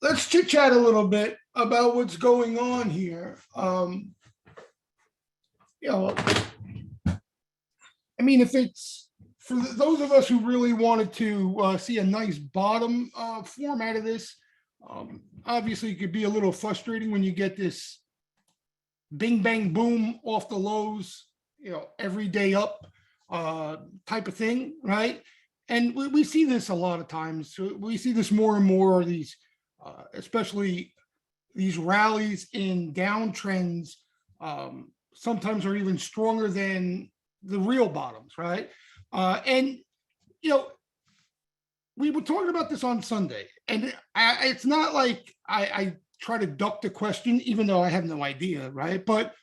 let's chit chat a little bit about what's going on here. You know, I mean, if it's for those of us who really wanted to see a nice bottom form out of this, obviously it could be a little frustrating when you get this bing bang boom off the lows, every day up type of thing, right? And we see this a lot of times. So we see this more and more, these especially these rallies in downtrends sometimes are even stronger than the real bottoms, right? And we were talking about this on Sunday, and it's not like I try to duck the question, even though I have no idea, right? But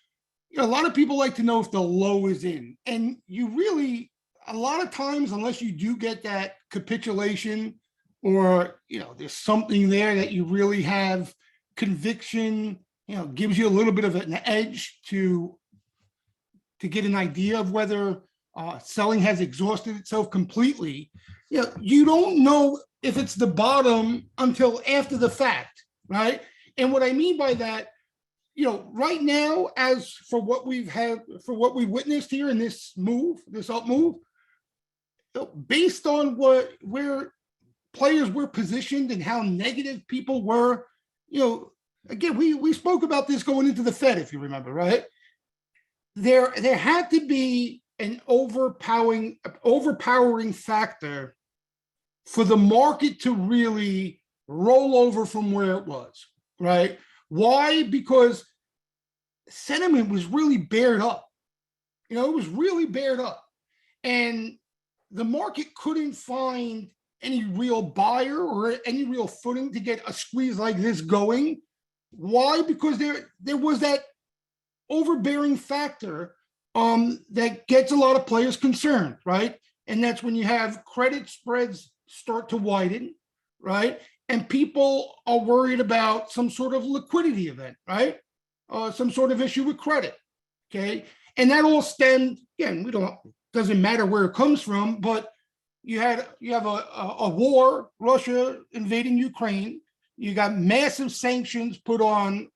a lot of people like to know if the low is in, and you really, a lot of times, unless you do get that capitulation, or there's something there that you really have conviction, gives you a little bit of an edge to get an idea of whether selling has exhausted itself completely. You don't know if it's the bottom until after the fact, right? And what I mean by that, right now, as for what we've witnessed here in this up move, based on where players were positioned and how negative people were, again, we spoke about this going into the Fed, if you remember, right? There had to be an overpowering factor for the market to really roll over from where it was, right? Why? Because sentiment was really bared up. It was really bared up. And the market couldn't find any real buyer or any real footing to get a squeeze like this going. Why? Because there was that overbearing factor that gets a lot of players concerned, right? And that's when you have credit spreads start to widen, right? And people are worried about some sort of liquidity event, right? Some sort of issue with credit, okay? And that all stemmed, again, doesn't matter where it comes from, but you have a war, Russia invading Ukraine. You got massive sanctions put on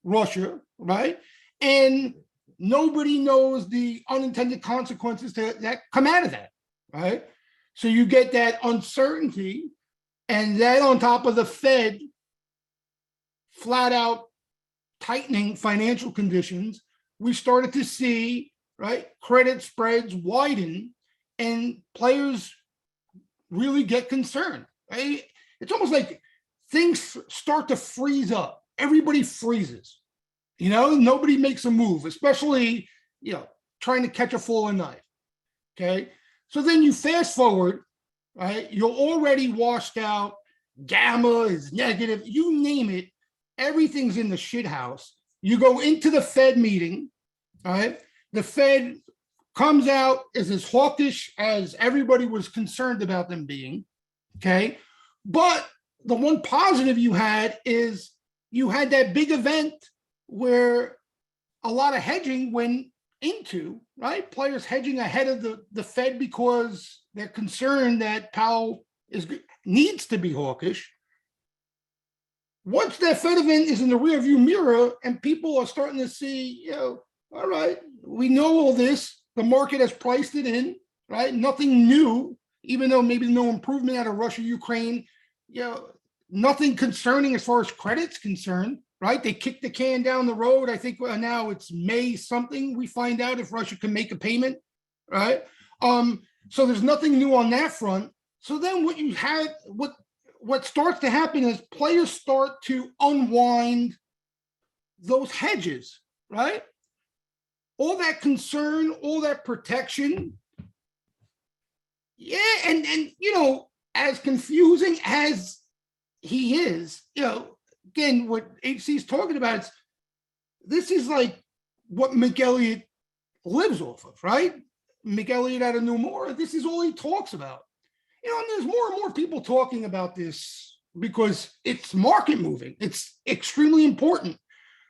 Russia, right? And nobody knows the unintended consequences that come out of that, right? So you get that uncertainty, and then on top of the Fed flat out tightening financial conditions, we started to see, right, credit spreads widen and players really get concerned, right? It's almost like things start to freeze up. Everybody freezes, nobody makes a move, especially, trying to catch a falling knife, okay? So then you fast forward, right? You're already washed out. Gamma is negative. You name it. Everything's in the shit house. You go into the Fed meeting, right? The Fed comes out as hawkish as everybody was concerned about them being, okay? But the one positive you had is you had that big event where a lot of hedging went into, right? Players hedging ahead of the Fed because they're concerned that Powell needs to be hawkish. Once that Fed event is in the rearview mirror and people are starting to see, all right, we know all this, the market has priced it in, right? Nothing new, even though maybe no improvement out of Russia, Ukraine, nothing concerning as far as credit's concerned, right? They kicked the can down the road. I think now it's May something. We find out if Russia can make a payment, right? So there's nothing new on that front. So then what starts to happen is players start to unwind those hedges, right? All that concern, all that protection. Yeah, and as confusing as he is, again, what HC is talking about, this is like what McElliott lives off of, right? McElliott out of New Moore, this is all he talks about. And there's more and more people talking about this because it's market moving. It's extremely important.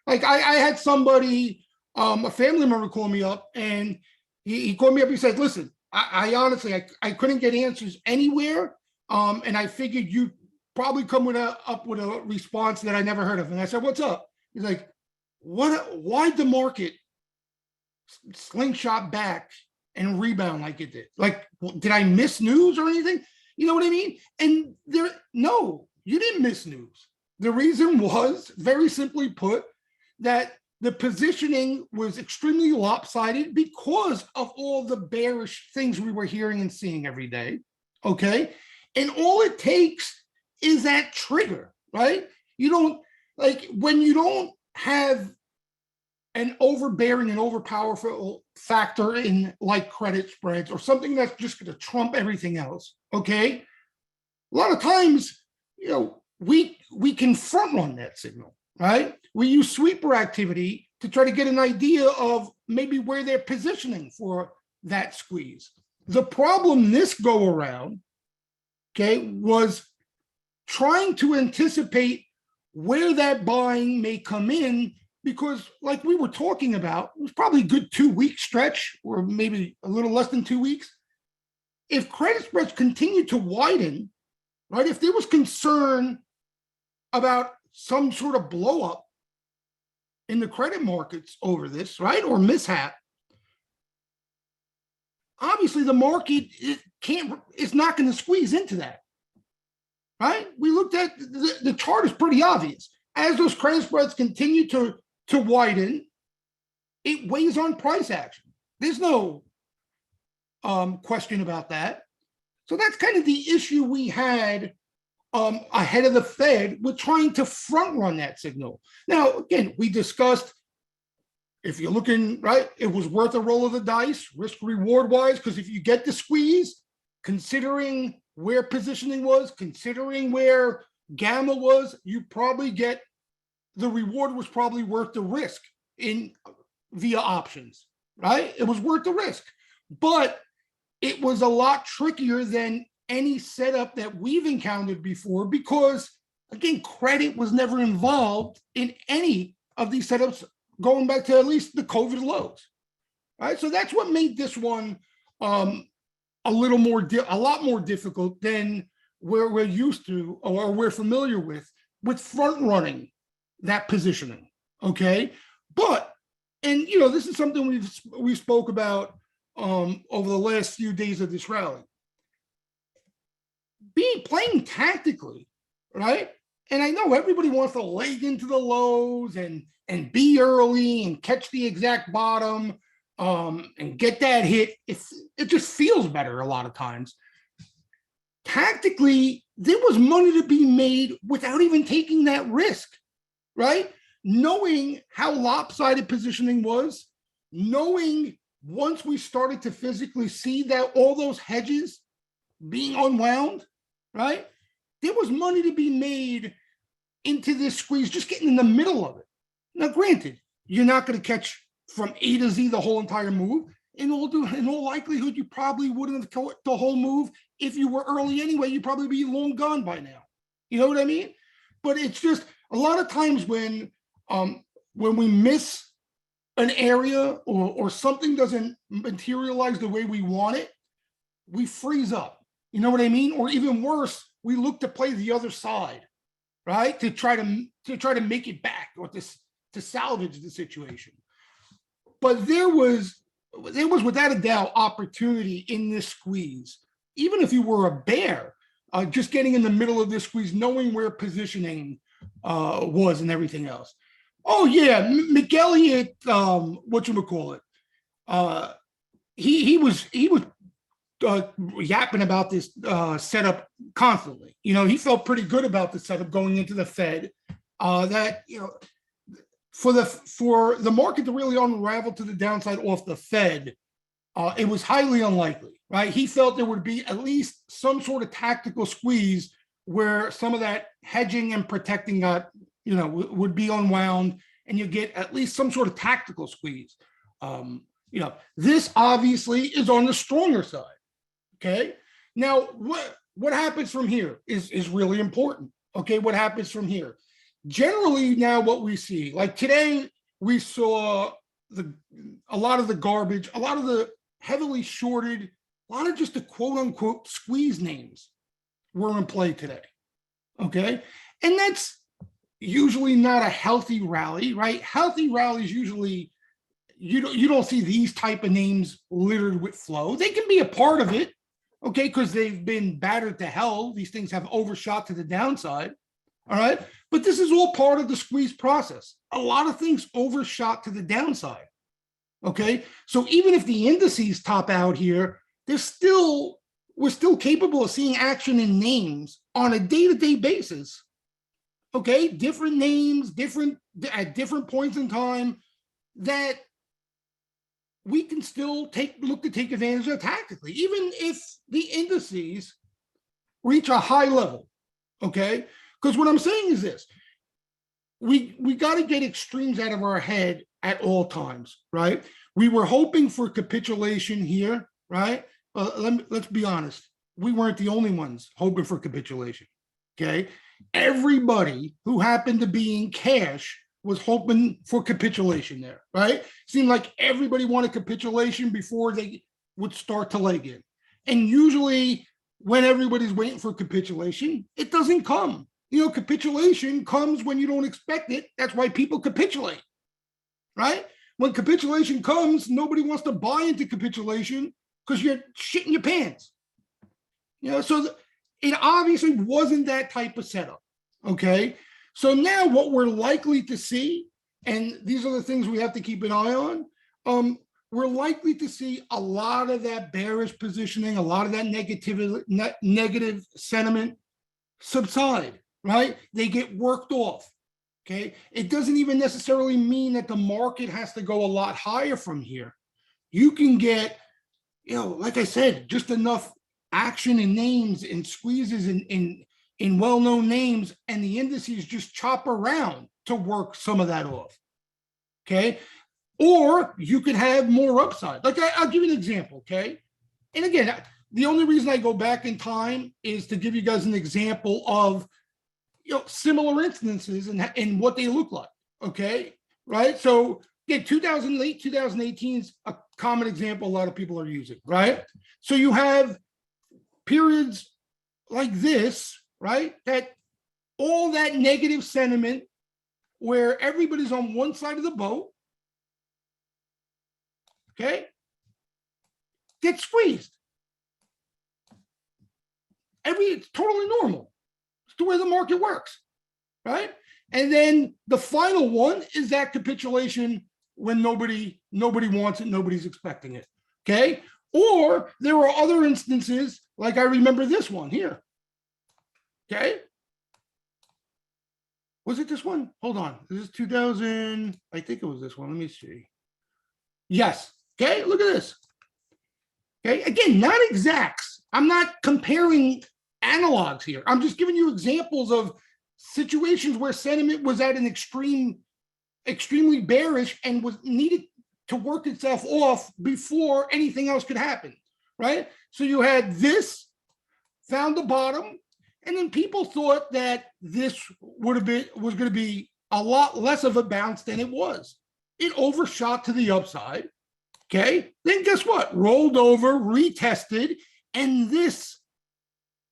Like I had somebody, a family member call me up, and he called me up. He said, listen, I honestly, I couldn't get answers anywhere. And I figured probably come up with a response that I never heard of. And I said, "What's up?" He's like, Why'd the market slingshot back and rebound like it did? Like, did I miss news or anything? You know what I mean?" And no, you didn't miss news. The reason was, very simply put, that the positioning was extremely lopsided because of all the bearish things we were hearing and seeing every day. Okay. And all it takes is that trigger, right? You don't, like, when you don't have an overbearing and overpowerful factor in, like, credit spreads or something that's just going to trump everything else. Okay. A lot of times, we can front run that signal, right? We use sweeper activity to try to get an idea of maybe where they're positioning for that squeeze. The problem this go around, okay, was trying to anticipate where that buying may come in, because, like we were talking about, it was probably a good 2-week stretch, or maybe a little less than 2 weeks. If credit spreads continue to widen, right, if there was concern about some sort of blow up in the credit markets over this, right, or mishap, obviously the market it's not going to squeeze into that, right? We looked at the chart is pretty obvious. As those credit spreads continue to widen, it weighs on price action. There's no question about that. So that's kind of the issue we had ahead of the Fed with trying to front run that signal. Now, again, we discussed, if you're looking, right, it was worth a roll of the dice, risk reward wise, because if you get the squeeze, considering where positioning was, considering where gamma was, you probably get the reward was probably worth the risk in via options, right? It was worth the risk, but it was a lot trickier than any setup that we've encountered before, because, again, credit was never involved in any of these setups going back to at least the COVID lows, right? So that's what made this one a lot more difficult than we're used to or we're familiar with front running that positioning. Okay, but, and this is something we spoke about over the last few days of this rally. Playing tactically, right? And I know everybody wants to leg into the lows and be early and catch the exact bottom and get that hit. It just feels better a lot of times. Tactically, there was money to be made without even taking that risk, right? Knowing how lopsided positioning was, knowing once we started to physically see that all those hedges being unwound, right? There was money to be made into this squeeze, just getting in the middle of it. Now, granted, you're not going to catch from A to Z the whole entire move. In all likelihood, you probably wouldn't have caught the whole move if you were early anyway. You'd probably be long gone by now. You know what I mean? But it's just a lot of times when we miss an area or something doesn't materialize the way we want it, we freeze up. You know what I mean? Or even worse, we look to play the other side, right? To try to make it back, or to salvage the situation. But there was without a doubt opportunity in this squeeze. Even if you were a bear, just getting in the middle of this squeeze, knowing where positioning was and everything else. Oh yeah, McElliott, whatchamacallit, he was yapping about this setup constantly. He felt pretty good about the setup going into the Fed. That for the market to really unravel to the downside off the Fed, it was highly unlikely, right? He felt there would be at least some sort of tactical squeeze where some of that hedging and protecting got, would be unwound, and you get at least some sort of tactical squeeze. This obviously is on the stronger side. Okay. Now, what happens from here is really important. Okay, what happens from here? Generally, now what we see, like today, we saw a lot of the garbage, a lot of the heavily shorted, a lot of just the quote unquote squeeze names were in play today. Okay. And that's usually not a healthy rally, right? Healthy rallies usually you don't see these type of names littered with flow. They can be a part of it, okay, because they've been battered to hell. These things have overshot to the downside. All right. But this is all part of the squeeze process. A lot of things overshot to the downside. Okay. So even if the indices top out here, we're still capable of seeing action in names on a day-to-day basis. Okay. Different names, at different points in time that we can still look to take advantage of tactically, even if the indices reach a high level. Okay. Because what I'm saying is this: we got to get extremes out of our head at all times, right? We were hoping for capitulation here, right? Let's be honest. We weren't the only ones hoping for capitulation. Okay. Everybody who happened to be in cash was hoping for capitulation there, right? Seemed like everybody wanted capitulation before they would start to leg in. And usually when everybody's waiting for capitulation, it doesn't come. Capitulation comes when you don't expect it. That's why people capitulate, right? When capitulation comes, nobody wants to buy into capitulation because you're shitting your pants. So it obviously wasn't that type of setup, okay? So now what we're likely to see, and these are the things we have to keep an eye on, we're likely to see a lot of that bearish positioning, a lot of that negative sentiment subside, right? They get worked off, okay? It doesn't even necessarily mean that the market has to go a lot higher from here. You can get, like I said, just enough action in names and squeezes in well-known names, and the indices just chop around to work some of that off. Okay. Or you could have more upside. Like I'll give you an example. Okay. And again, the only reason I go back in time is to give you guys an example of, similar instances and what they look like. Okay. Right. So again, 2018 is a common example a lot of people are using. Right. So you have periods like this, right? That all that negative sentiment where everybody's on one side of the boat, okay, gets squeezed. It's totally normal. It's the way the market works, right? And then the final one is that capitulation when nobody wants it, nobody's expecting it, okay? Or there are other instances, like I remember this one here. Okay. Was it this one? Hold on. This is 2000. I think it was this one. Let me see. Yes. Okay. Look at this. Okay. Again, not exacts. I'm not comparing analogs here. I'm just giving you examples of situations where sentiment was at an extremely bearish and was needed to work itself off before anything else could happen. Right. So you had this, found the bottom, and then people thought that this was going to be a lot less of a bounce than it was. It overshot to the upside. Okay. Then guess what? Rolled over, retested, and this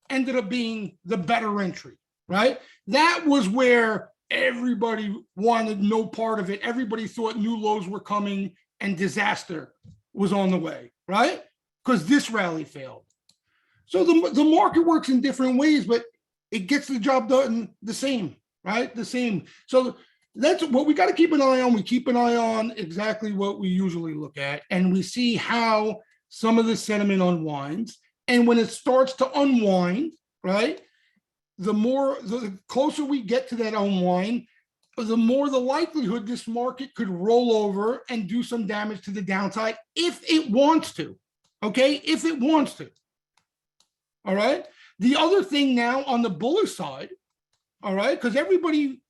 ended up being the better entry, right? That was where everybody wanted no part of it. Everybody thought new lows were coming and disaster was on the way, right? Because this rally failed. So the market works in different ways, but it gets the job done the same, right? The same. So that's what we got to keep an eye on. We keep an eye on exactly what we usually look at, and we see how some of the sentiment unwinds. And when it starts to unwind, right, the closer we get to that unwind, the more the likelihood this market could roll over and do some damage to the downside if it wants to. Okay, if it wants to. All right. The other thing now on the bullish side, all right, because everybody,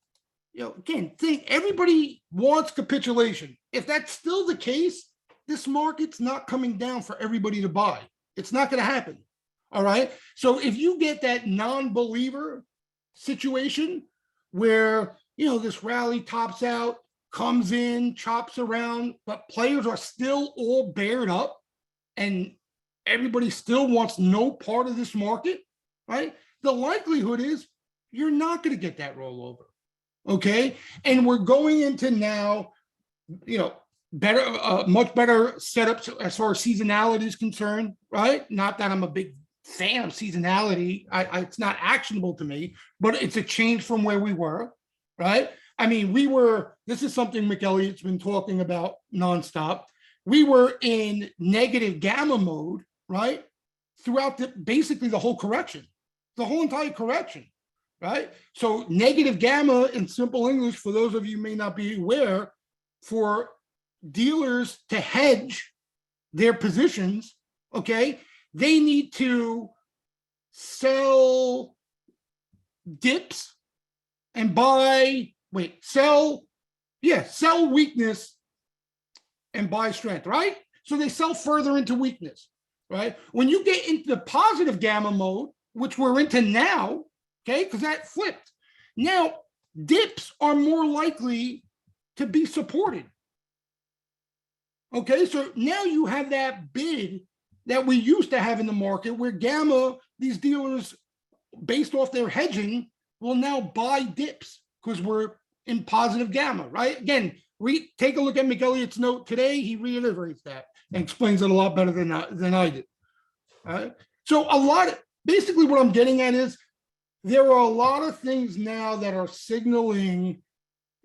everybody wants capitulation. If that's still the case, this market's not coming down for everybody to buy. It's not going to happen. All right. So if you get that non-believer situation where, this rally tops out, comes in, chops around, but players are still all bared up and everybody still wants no part of this market, right? The likelihood is You're not going to get that rollover. Okay. And we're going into now, better, much better setups as far as seasonality is concerned, right? Not that I'm a big fan of seasonality. It's not actionable to me, but it's a change from where we were, right? I mean, this is something McElliot's been talking about nonstop. We were in negative gamma mode, right? Throughout basically the whole correction, the whole entire correction, right? So negative gamma in simple English, for those of you who may not be aware, for dealers to hedge their positions, okay, they need to sell dips and sell weakness and buy strength, right? So they sell further into weakness, right? When you get into the positive gamma mode, which we're into now, okay, because that flipped. Now, dips are more likely to be supported. Okay, so now you have that bid that we used to have in the market where gamma, these dealers, based off their hedging, will now buy dips because we're in positive gamma, right? Again, take a look at McElliot's note today. He reiterates that and explains it a lot better than I did. All right. So basically what I'm getting at is there are a lot of things now that are signaling,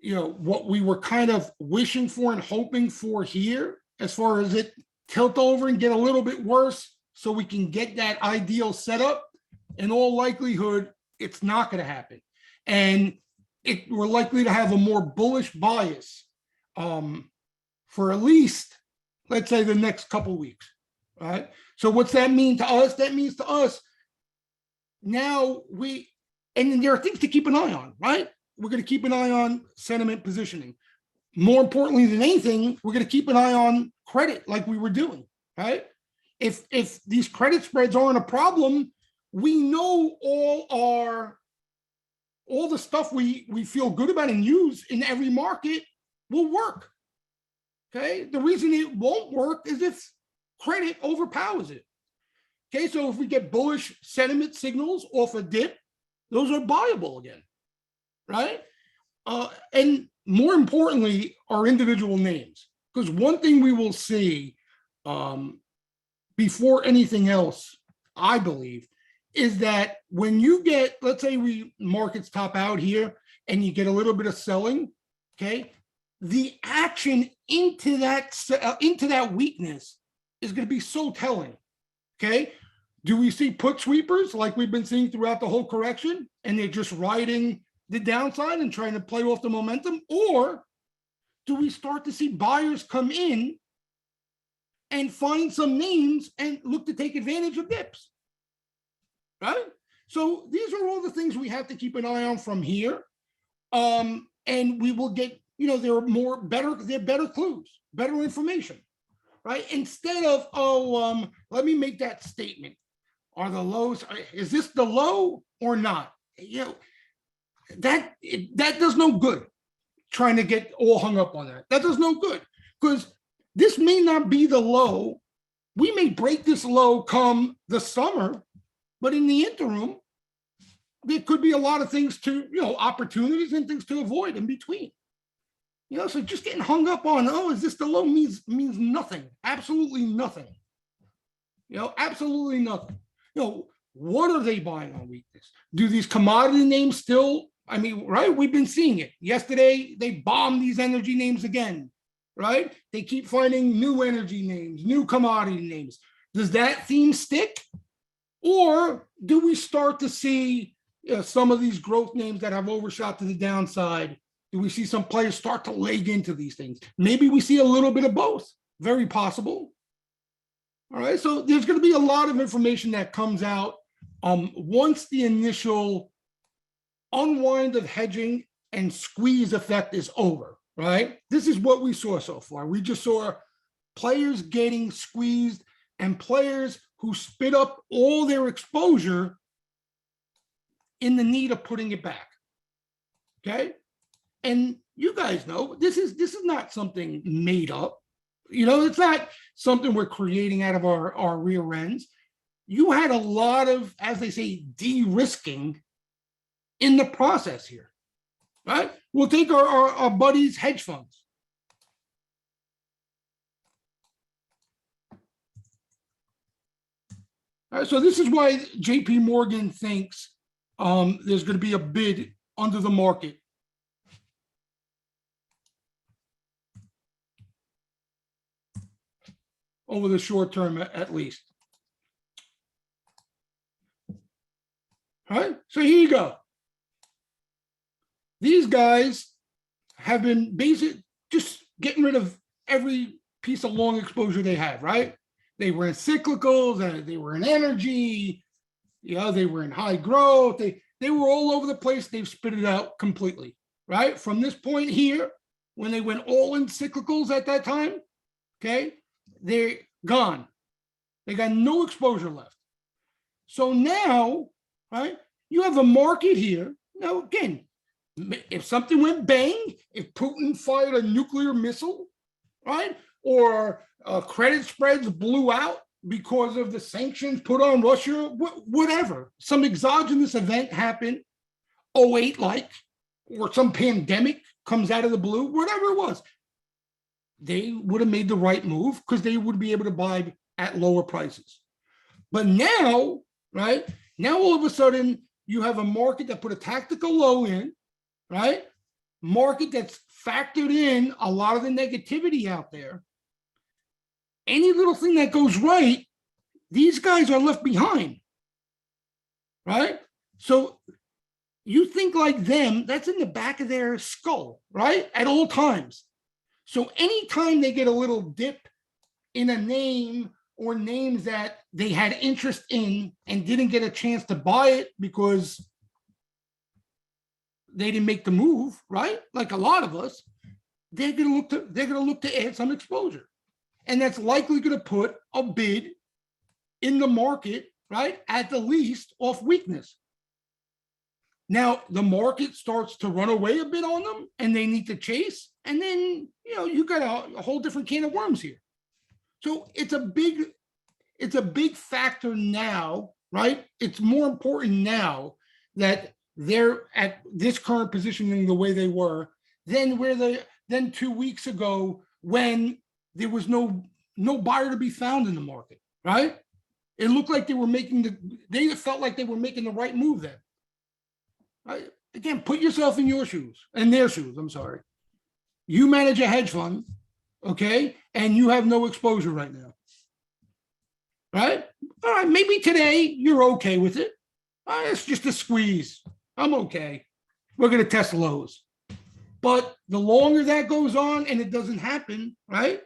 what we were kind of wishing for and hoping for here, as far as it tilt over and get a little bit worse so we can get that ideal setup. In all likelihood, it's not going to happen. And we're likely to have a more bullish bias for at least, let's say, the next couple of weeks. Right. So what's that mean to us? That means to us now and there are things to keep an eye on, right? We're going to keep an eye on sentiment positioning. More importantly than anything, we're going to keep an eye on credit like we were doing, right? If these credit spreads aren't a problem, we know all the stuff we feel good about and use in every market will work. Okay. The reason it won't work is if credit overpowers it. Okay. So if we get bullish sentiment signals off a dip, those are buyable again. Right. And more importantly, our individual names. Because one thing we will see before anything else, I believe, is that when you get, let's say markets top out here and you get a little bit of selling, okay, the action into that weakness is going to be so telling. Okay. Do we see put sweepers like we've been seeing throughout the whole correction and they're just riding the downside and trying to play off the momentum? Or do we start to see buyers come in and find some names and look to take advantage of dips? Right? So these are all the things we have to keep an eye on from here. And we will get, they're better clues, better information, right? Instead of, let me make that statement. Are the lows, is this the low or not? That does no good trying to get all hung up on that. That does no good because this may not be the low. We may break this low come the summer, but in the interim, there could be a lot of things opportunities and things to avoid in between. So just getting hung up on, is this the low means nothing. Absolutely nothing. Absolutely nothing. What are they buying on weakness? Do these commodity names still, right? We've been seeing it. Yesterday, they bombed these energy names again, right? They keep finding new energy names, new commodity names. Does that theme stick? Or do we start to see some of these growth names that have overshot to the downside? Do we see some players start to leg into these things? Maybe we see a little bit of both. Very possible. All right, so there's going to be a lot of information that comes out once the initial unwind of hedging and squeeze effect is over, right? This is what we saw so far. We just saw players getting squeezed and players who spit up all their exposure in the need of putting it back, okay? And you guys know, this is not something made up. It's not something we're creating out of our rear ends. You had a lot of, as they say, de-risking in the process here, right? We'll take our buddies' hedge funds. All right, so this is why JP Morgan thinks there's going to be a bid under the market. Over the short term, at least. All right, so here you go. These guys have been just getting rid of every piece of long exposure they have, right? They were in cyclicals, they were in energy, they were in high growth. They were all over the place. They've spit it out completely, right? From this point here, when they went all in cyclicals at that time, okay, they're gone. They got no exposure left. So now, right, you have a market here. Now, again, if something went bang, if Putin fired a nuclear missile, right, or credit spreads blew out because of the sanctions put on Russia, whatever, some exogenous event happened, 08 like, or some pandemic comes out of the blue, whatever it was, they would have made the right move because they would be able to buy at lower prices. But now, right, now all of a sudden you have a market that put a tactical low in, right? Market that's factored in a lot of the negativity out there. Any little thing that goes right, these guys are left behind, right? So you think like them, that's in the back of their skull, right? At all times. So anytime they get a little dip in a name or names that they had interest in and didn't get a chance to buy it because they didn't make the move, right? Like a lot of us, they're gonna look to add some exposure. And that's likely gonna put a bid in the market, right? At the least off weakness. Now the market starts to run away a bit on them and they need to chase. And then, you got a whole different can of worms here. So it's a big factor now, right? It's more important now that they're at this current positioning the way they were than 2 weeks ago when there was no buyer to be found in the market, right? It looked like they felt like they were making the right move then. Right? Again, put yourself in their shoes, I'm sorry. You manage a hedge fund, okay? And you have no exposure right now. Right? All right, maybe today you're okay with it. It's just a squeeze. I'm okay. We're going to test lows. But the longer that goes on and it doesn't happen, right?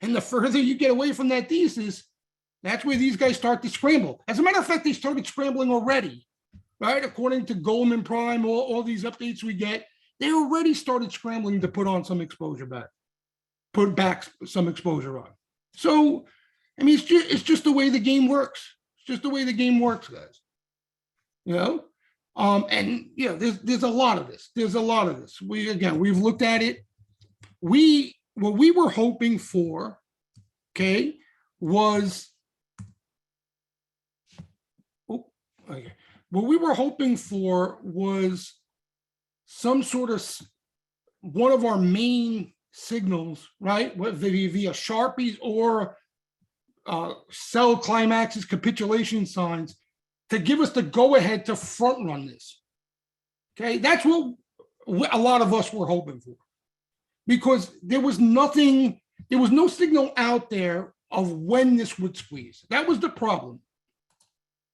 And the further you get away from that thesis, that's where these guys start to scramble. As a matter of fact, they started scrambling already, right? According to Goldman Prime, all these updates we get, they already started scrambling to put on some exposure back, put back some exposure on. So, I mean, it's just the way the game works. It's just the way the game works, guys. And there's a lot of this. There's a lot of this. We've looked at it. What we were hoping for, okay, was what we were hoping for was some sort of one of our main signals, right? Via Sharpies or sell climaxes, capitulation signs to give us the go ahead to front run this. Okay, that's what a lot of us were hoping for, because there was no signal out there of when this would squeeze. That was the problem.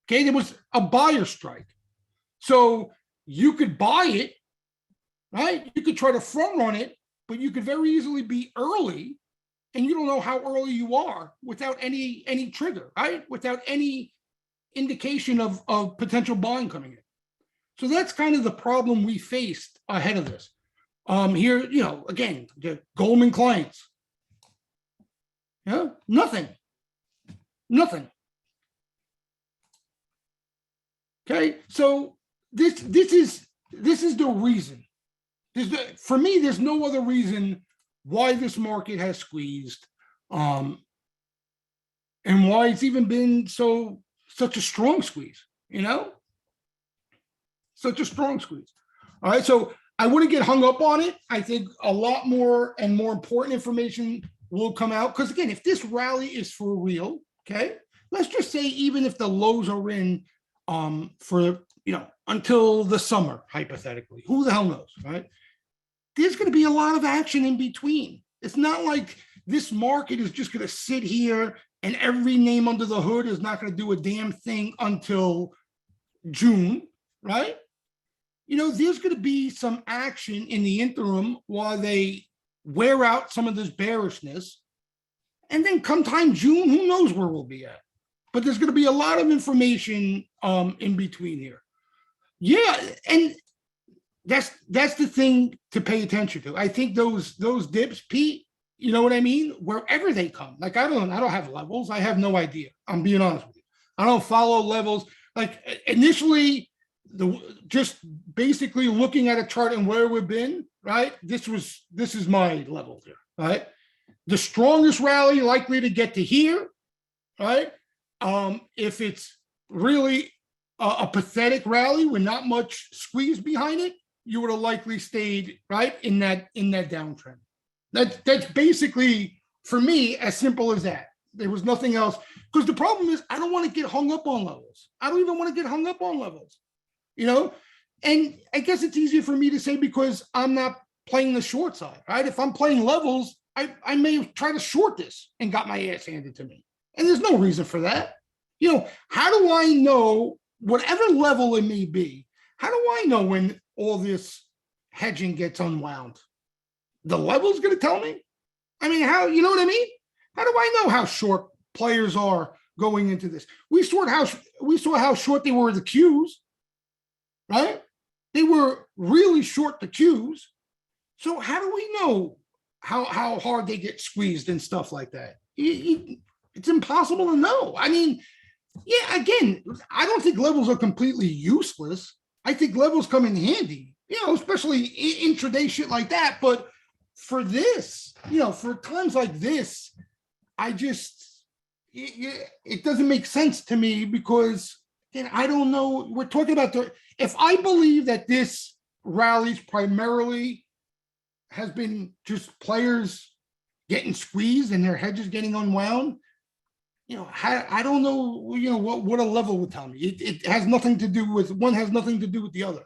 Okay, there was a buyer strike. So you could buy it, right? You could try to front run it, but you could very easily be early and you don't know how early you are without any trigger, right? Without any indication of potential buying coming in. So that's kind of the problem we faced ahead of this. Here, again, the Goldman clients. Nothing. Okay, so this is the reason. For me, there's no other reason why this market has squeezed, and why it's even been such a strong squeeze. such a strong squeeze. All right, so I wouldn't get hung up on it. I think a lot more and more important information will come out because again, if this rally is for real, okay, let's just say even if the lows are in for until the summer, hypothetically, who the hell knows, right? There's going to be a lot of action in between. It's not like this market is just going to sit here and every name under the hood is not going to do a damn thing until June, right? There's going to be some action in the interim while they wear out some of this bearishness. And then come time June, who knows where we'll be at. But there's going to be a lot of information in between here. Yeah, and that's the thing to pay attention to. I think those dips, Pete, you know what I mean? Wherever they come. Like I don't have levels. I have no idea. I'm being honest with you. I don't follow levels. Like initially, just basically looking at a chart and where we've been, right? This is my level here, right? The strongest rally likely to get to here, right? If it's really a pathetic rally with not much squeeze behind it, you would have likely stayed right in that downtrend. That's basically for me as simple as that. There was nothing else because the problem is I don't want to get hung up on levels. I don't even want to get hung up on levels, And I guess it's easier for me to say because I'm not playing the short side, right? If I'm playing levels, I may try to short this and got my ass handed to me. And there's no reason for that. How do I know, whatever level it may be, how do I know when all this hedging gets unwound? The level's going to tell me? I mean, how, you know what I mean? How do I know how short players are going into this? We saw how short they were the Qs, right? They were really short the Qs. So how do we know how hard they get squeezed and stuff like that? It's impossible to know. I mean, yeah, again, I don't think levels are completely useless. I think levels come in handy, especially intraday shit like that. But for this, for times like this, it doesn't make sense to me because I don't know. We're talking about if I believe that this rallies primarily has been just players getting squeezed and their hedges getting unwound, I don't know, what a level would tell me. It has nothing to do with one, has nothing to do with the other.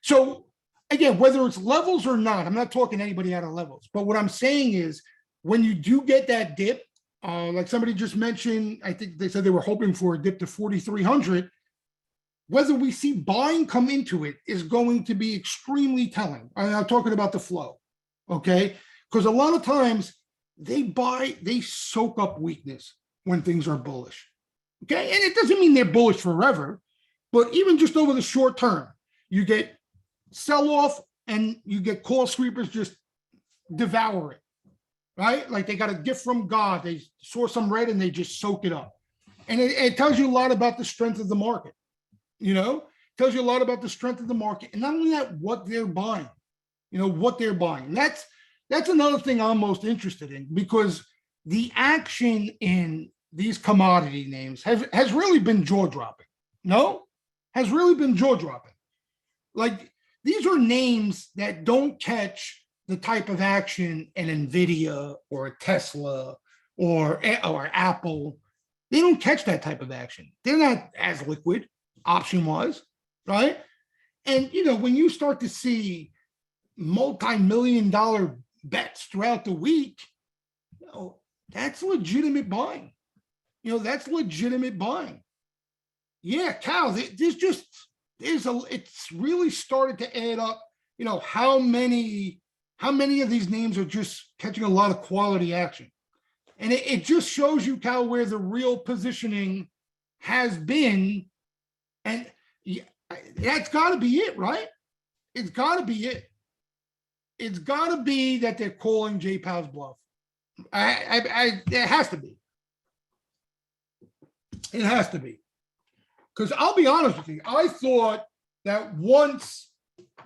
So again, whether it's levels or not, I'm not talking anybody out of levels, but what I'm saying is when you do get that dip, like somebody just mentioned, I think they said they were hoping for a dip to 4,300. Whether we see buying come into it is going to be extremely telling. I'm talking about the flow, okay? Because a lot of times they soak up weakness when things are bullish, okay? And it doesn't mean they're bullish forever, but even just over the short term, you get sell-off and you get call sweepers just devour it, right? Like they got a gift from God. They saw some red and they just soak it up. And it tells you a lot about the strength of the market. Tells you a lot about the strength of the market, and not only that, what they're buying. What they're buying. That's another thing I'm most interested in because the action in these commodity names has really been jaw dropping. Has really been jaw dropping. Like these are names that don't catch the type of action in Nvidia or a Tesla or Apple. They don't catch that type of action. They're not as liquid. Option-wise, right? And when you start to see multi-million-dollar bets throughout the week, that's legitimate buying. That's legitimate buying. Yeah, Cal, it's really started to add up. How many of these names are just catching a lot of quality action, and it just shows you, Cal, where the real positioning has been. And that's got to be it, right? It's got to be it. It's got to be that they're calling J Powell's bluff. It has to be. It has to be. Because I'll be honest with you, I thought that once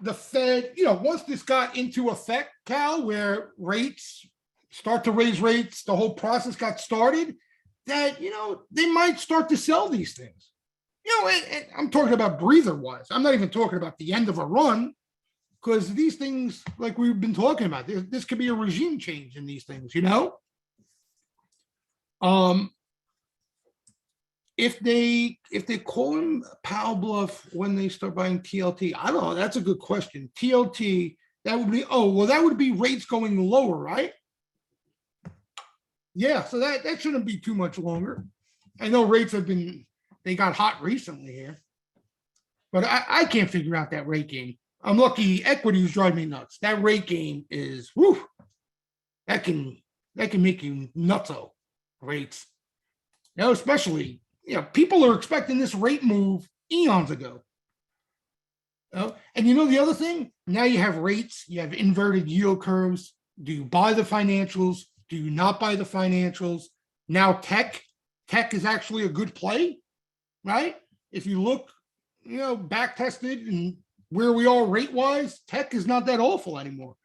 the Fed, once this got into effect, Cal, where rates start to raise rates, the whole process got started, that, they might start to sell these things. And I'm talking about breather wise. I'm not even talking about the end of a run, because these things, like we've been talking about, this could be a regime change in these things, Um, if they call him Power Bluff when they start buying TLT, I don't know. That's a good question. TLT, that would be, oh, well, that would be rates going lower, right? Yeah, so that shouldn't be too much longer. I know rates they got hot recently here, but I can't figure out that rate game. I'm lucky equities drive me nuts. That rate game is, whoo, that can make you nutso rates. Especially, people are expecting this rate move eons ago. And the other thing, now you have rates, you have inverted yield curves. Do you buy the financials? Do you not buy the financials? Now tech is actually a good play, right? If you look, back tested and where we are rate wise, tech is not that awful anymore.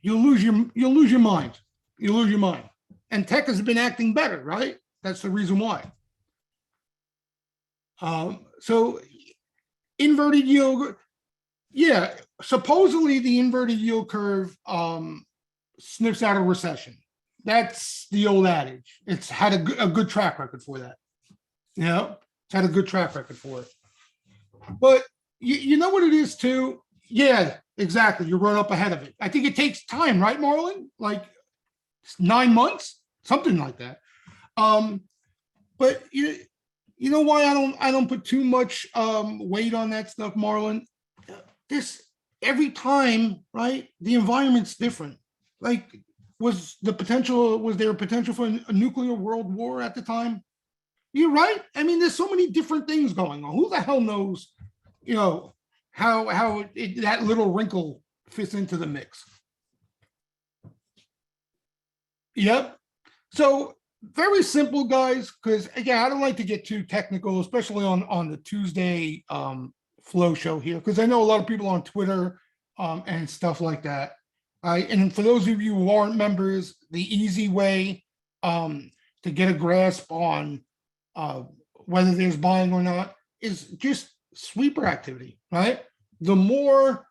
You'll lose your mind. You lose your mind. And tech has been acting better, right? That's the reason why. So inverted yield, yeah, supposedly the inverted yield curve sniffs out a recession. That's the old adage. It's had a good track record for that. It's had a good track record for it. But you know what it is too? Yeah, exactly. You run up ahead of it. I think it takes time, right, Marlon? Like 9 months, something like that. But you know why I don't put too much weight on that stuff, Marlon? This every time, right? The environment's different. Like, was there a potential for a nuclear world war at the time? You're right. I mean, there's so many different things going on. Who the hell knows, how that little wrinkle fits into the mix? Yep. So very simple, guys, because again, I don't like to get too technical, especially on the Tuesday flow show here, because I know a lot of people on Twitter and stuff like that. And for those of you who aren't members, the easy way to get a grasp on whether there's buying or not is just sweeper activity, right? The more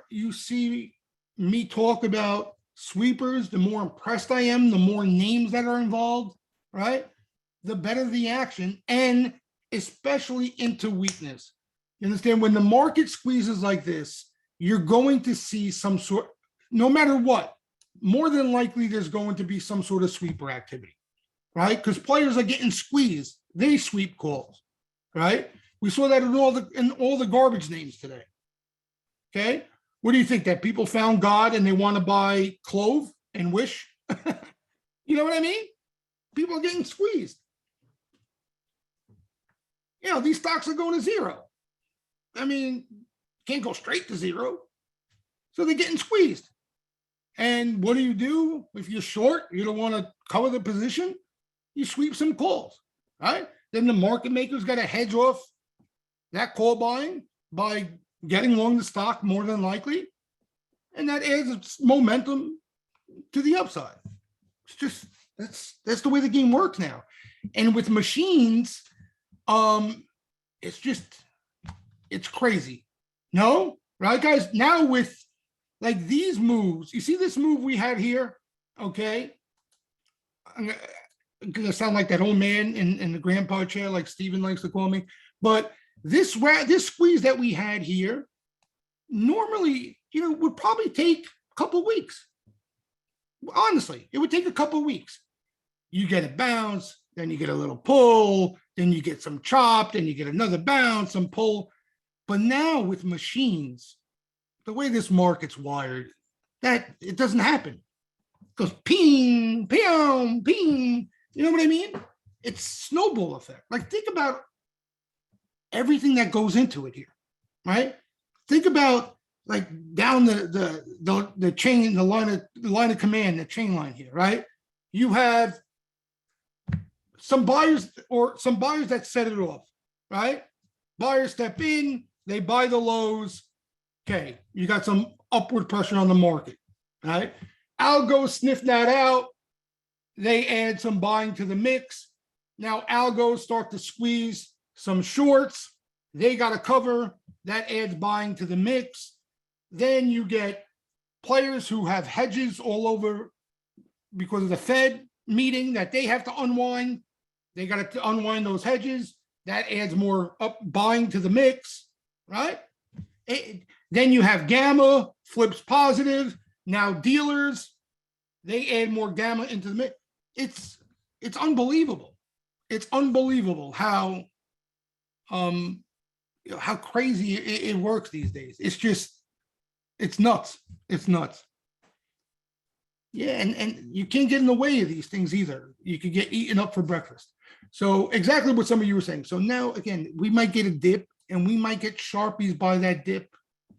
you see me talk about sweepers, the more impressed I am, the more names that are involved, right? The better the action, and especially into weakness. You understand? When the market squeezes like this, you're going to see some sort, no matter what, more than likely there's going to be some sort of sweeper activity, right? Because players are getting squeezed. They sweep calls, right? We saw that in all the garbage names today. Okay. What do you think? That people found God and they want to buy Clove and Wish? You know what I mean? People are getting squeezed. These stocks are going to zero. I mean, can't go straight to zero. So they're getting squeezed. And what do? If you're short, you don't want to cover the position, you sweep some calls, right? Then the market maker's got to hedge off that call buying by getting long the stock more than likely. And that adds momentum to the upside. It's just, that's the way the game works now. And with machines, it's crazy. No, right, guys? Now with like these moves, you see this move we had here, okay? I'm gonna sound like that old man in the grandpa chair, like Steven likes to call me. But this squeeze that we had here, normally, would probably take a couple weeks. Honestly, it would take a couple weeks. You get a bounce, then you get a little pull, then you get some chop, then you get another bounce, some pull. But now with machines, the way this market's wired, that it doesn't happen. It goes ping, ping, ping. You know what I mean? It's snowball effect. Like, think about everything that goes into it here, right? Think about like down the chain, the line of command, the chain line here, right? You have some buyers that set it off, right? Buyers step in, they buy the lows. Okay, you got some upward pressure on the market, right? Algos sniff that out. They add some buying to the mix. Now algos start to squeeze some shorts, they got to cover, that adds buying to the mix. Then you get players who have hedges all over because of the Fed meeting that they have to unwind. They got to unwind those hedges. That adds more up buying to the mix, right? Then you have gamma flips positive. Now dealers, they add more gamma into the mix. It's unbelievable. It's unbelievable how crazy it works these days. It's nuts. It's nuts. Yeah, and you can't get in the way of these things either. You could get eaten up for breakfast. So exactly what some of you were saying. So now again, we might get a dip and we might get Sharpies by that dip.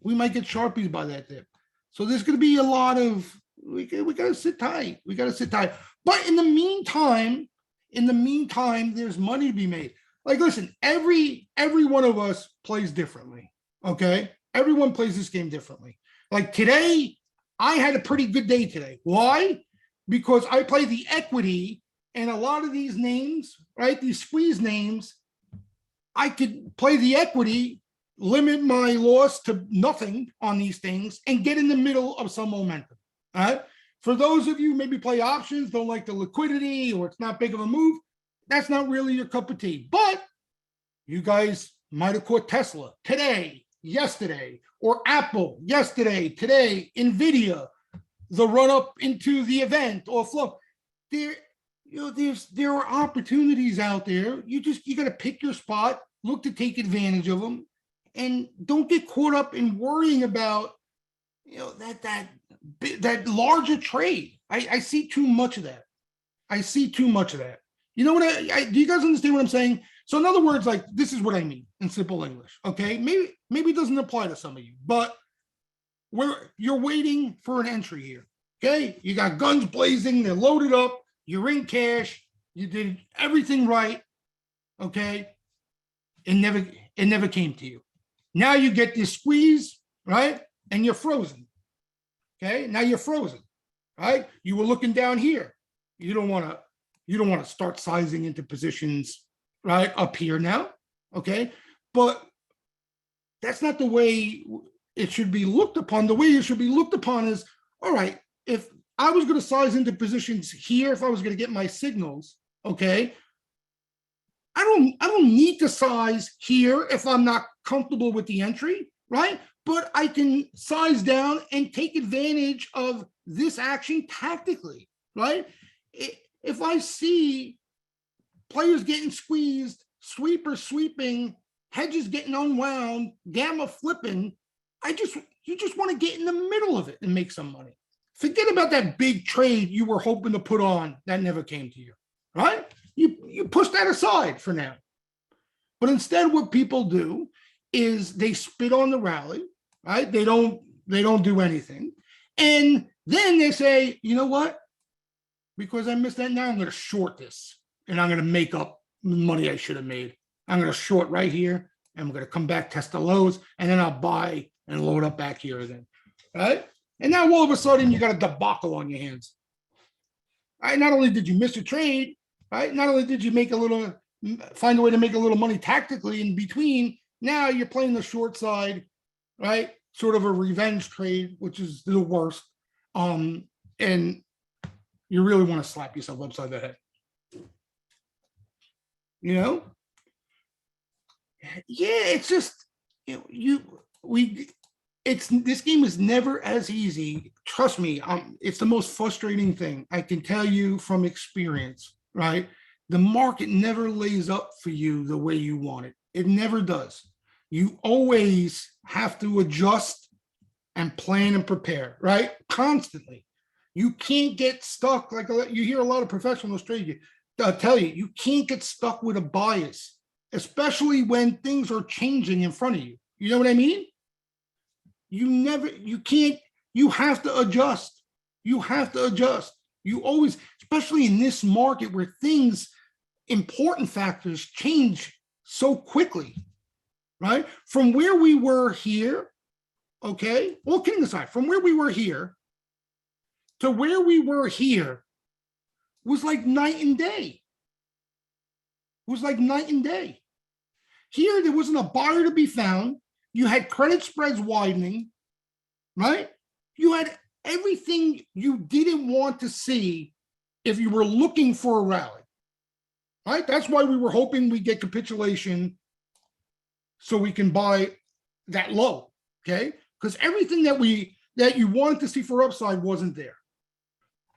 We might get Sharpies by that dip. So there's going to be a lot of, we got to sit tight. We got to sit tight. But in the meantime, there's money to be made. Like, listen, every one of us plays differently. Okay. Everyone plays this game differently. Like today, I had a pretty good day today. Why? Because I play the equity and a lot of these names, right? These squeeze names, I could play the equity, limit my loss to nothing on these things and get in the middle of some momentum. All right. For those of you who maybe play options, don't like the liquidity or it's not big of a move, that's not really your cup of tea. But you guys might have caught Tesla today, yesterday, or Apple yesterday, today, Nvidia, the run up into the event or flow. There are opportunities out there. You got to pick your spot, look to take advantage of them, and don't get caught up in worrying about that larger trade. I see too much of that. I see too much of that. You know what? Do you guys understand what I'm saying? So in other words, like this is what I mean in simple English. Okay, maybe it doesn't apply to some of you, but you're waiting for an entry here. Okay, you got guns blazing, they're loaded up, you're in cash, you did everything right. Okay, it never came to you. Now you get this squeeze, right? And you're frozen. Okay, now you're frozen, right? You were looking down here. You don't want to start sizing into positions right up here now. Okay, but that's not the way it should be looked upon. The way it should be looked upon is, all right, if I was going to size into positions here, if I was going to get my signals, okay, I don't need to size here if I'm not comfortable with the entry, right? But I can size down and take advantage of this action tactically, right? If I see players getting squeezed, sweepers sweeping, hedges getting unwound, gamma flipping, you just want to get in the middle of it and make some money. Forget about that big trade you were hoping to put on that never came to you, right? You push that aside for now. But instead, what people do is they spit on the rally, right? They don't do anything. And then they say, you know what? Because I missed that, now I'm going to short this and I'm going to make up the money I should have made. I'm going to short right here and I'm going to come back, test the lows, and then I'll buy and load up back here again, right? And now all of a sudden you got a debacle on your hands. Right? Not only did you miss a trade, right? Not only did you find a way to make a little money tactically in between, now you're playing the short side, right? Sort of a revenge trade, which is the worst. And you really want to slap yourself upside the head. You know? Yeah, it's just this game is never as easy. Trust me, it's the most frustrating thing. I can tell you from experience, right? The market never lays up for you the way you want it. It never does. You always have to adjust and plan and prepare, right? Constantly. You can't get stuck. Like you hear a lot of professionals tell you, you can't get stuck with a bias, especially when things are changing in front of you. You know what I mean? You have to adjust. You have to adjust. You always, especially in this market where important factors change so quickly, right? From where we were here, okay, all kidding aside, from where we were here to where we were here was like night and day. It was like night and day. Here, there wasn't a buyer to be found. You had credit spreads widening, right? You had everything you didn't want to see if you were looking for a rally, right? That's why we were hoping we get capitulation so we can buy that low, okay? Because everything that you wanted to see for upside wasn't there.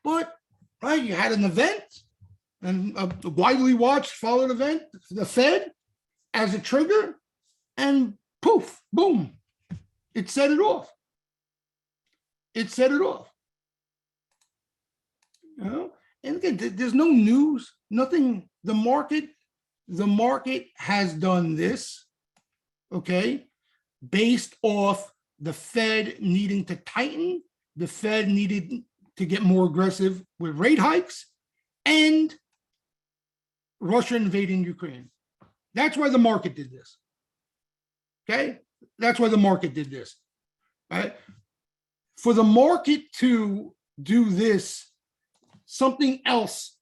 But, right, you had an event, and a widely watched followed event, the Fed as a trigger, and poof, boom, it set it off. It set it off. You know? And again, there's no news, nothing. The market has done this, okay, based off the Fed needing to tighten, the Fed needed to get more aggressive with rate hikes, and Russia invading Ukraine. That's why the market did this. Okay? That's why the market did this. Right? For the market to do this, something else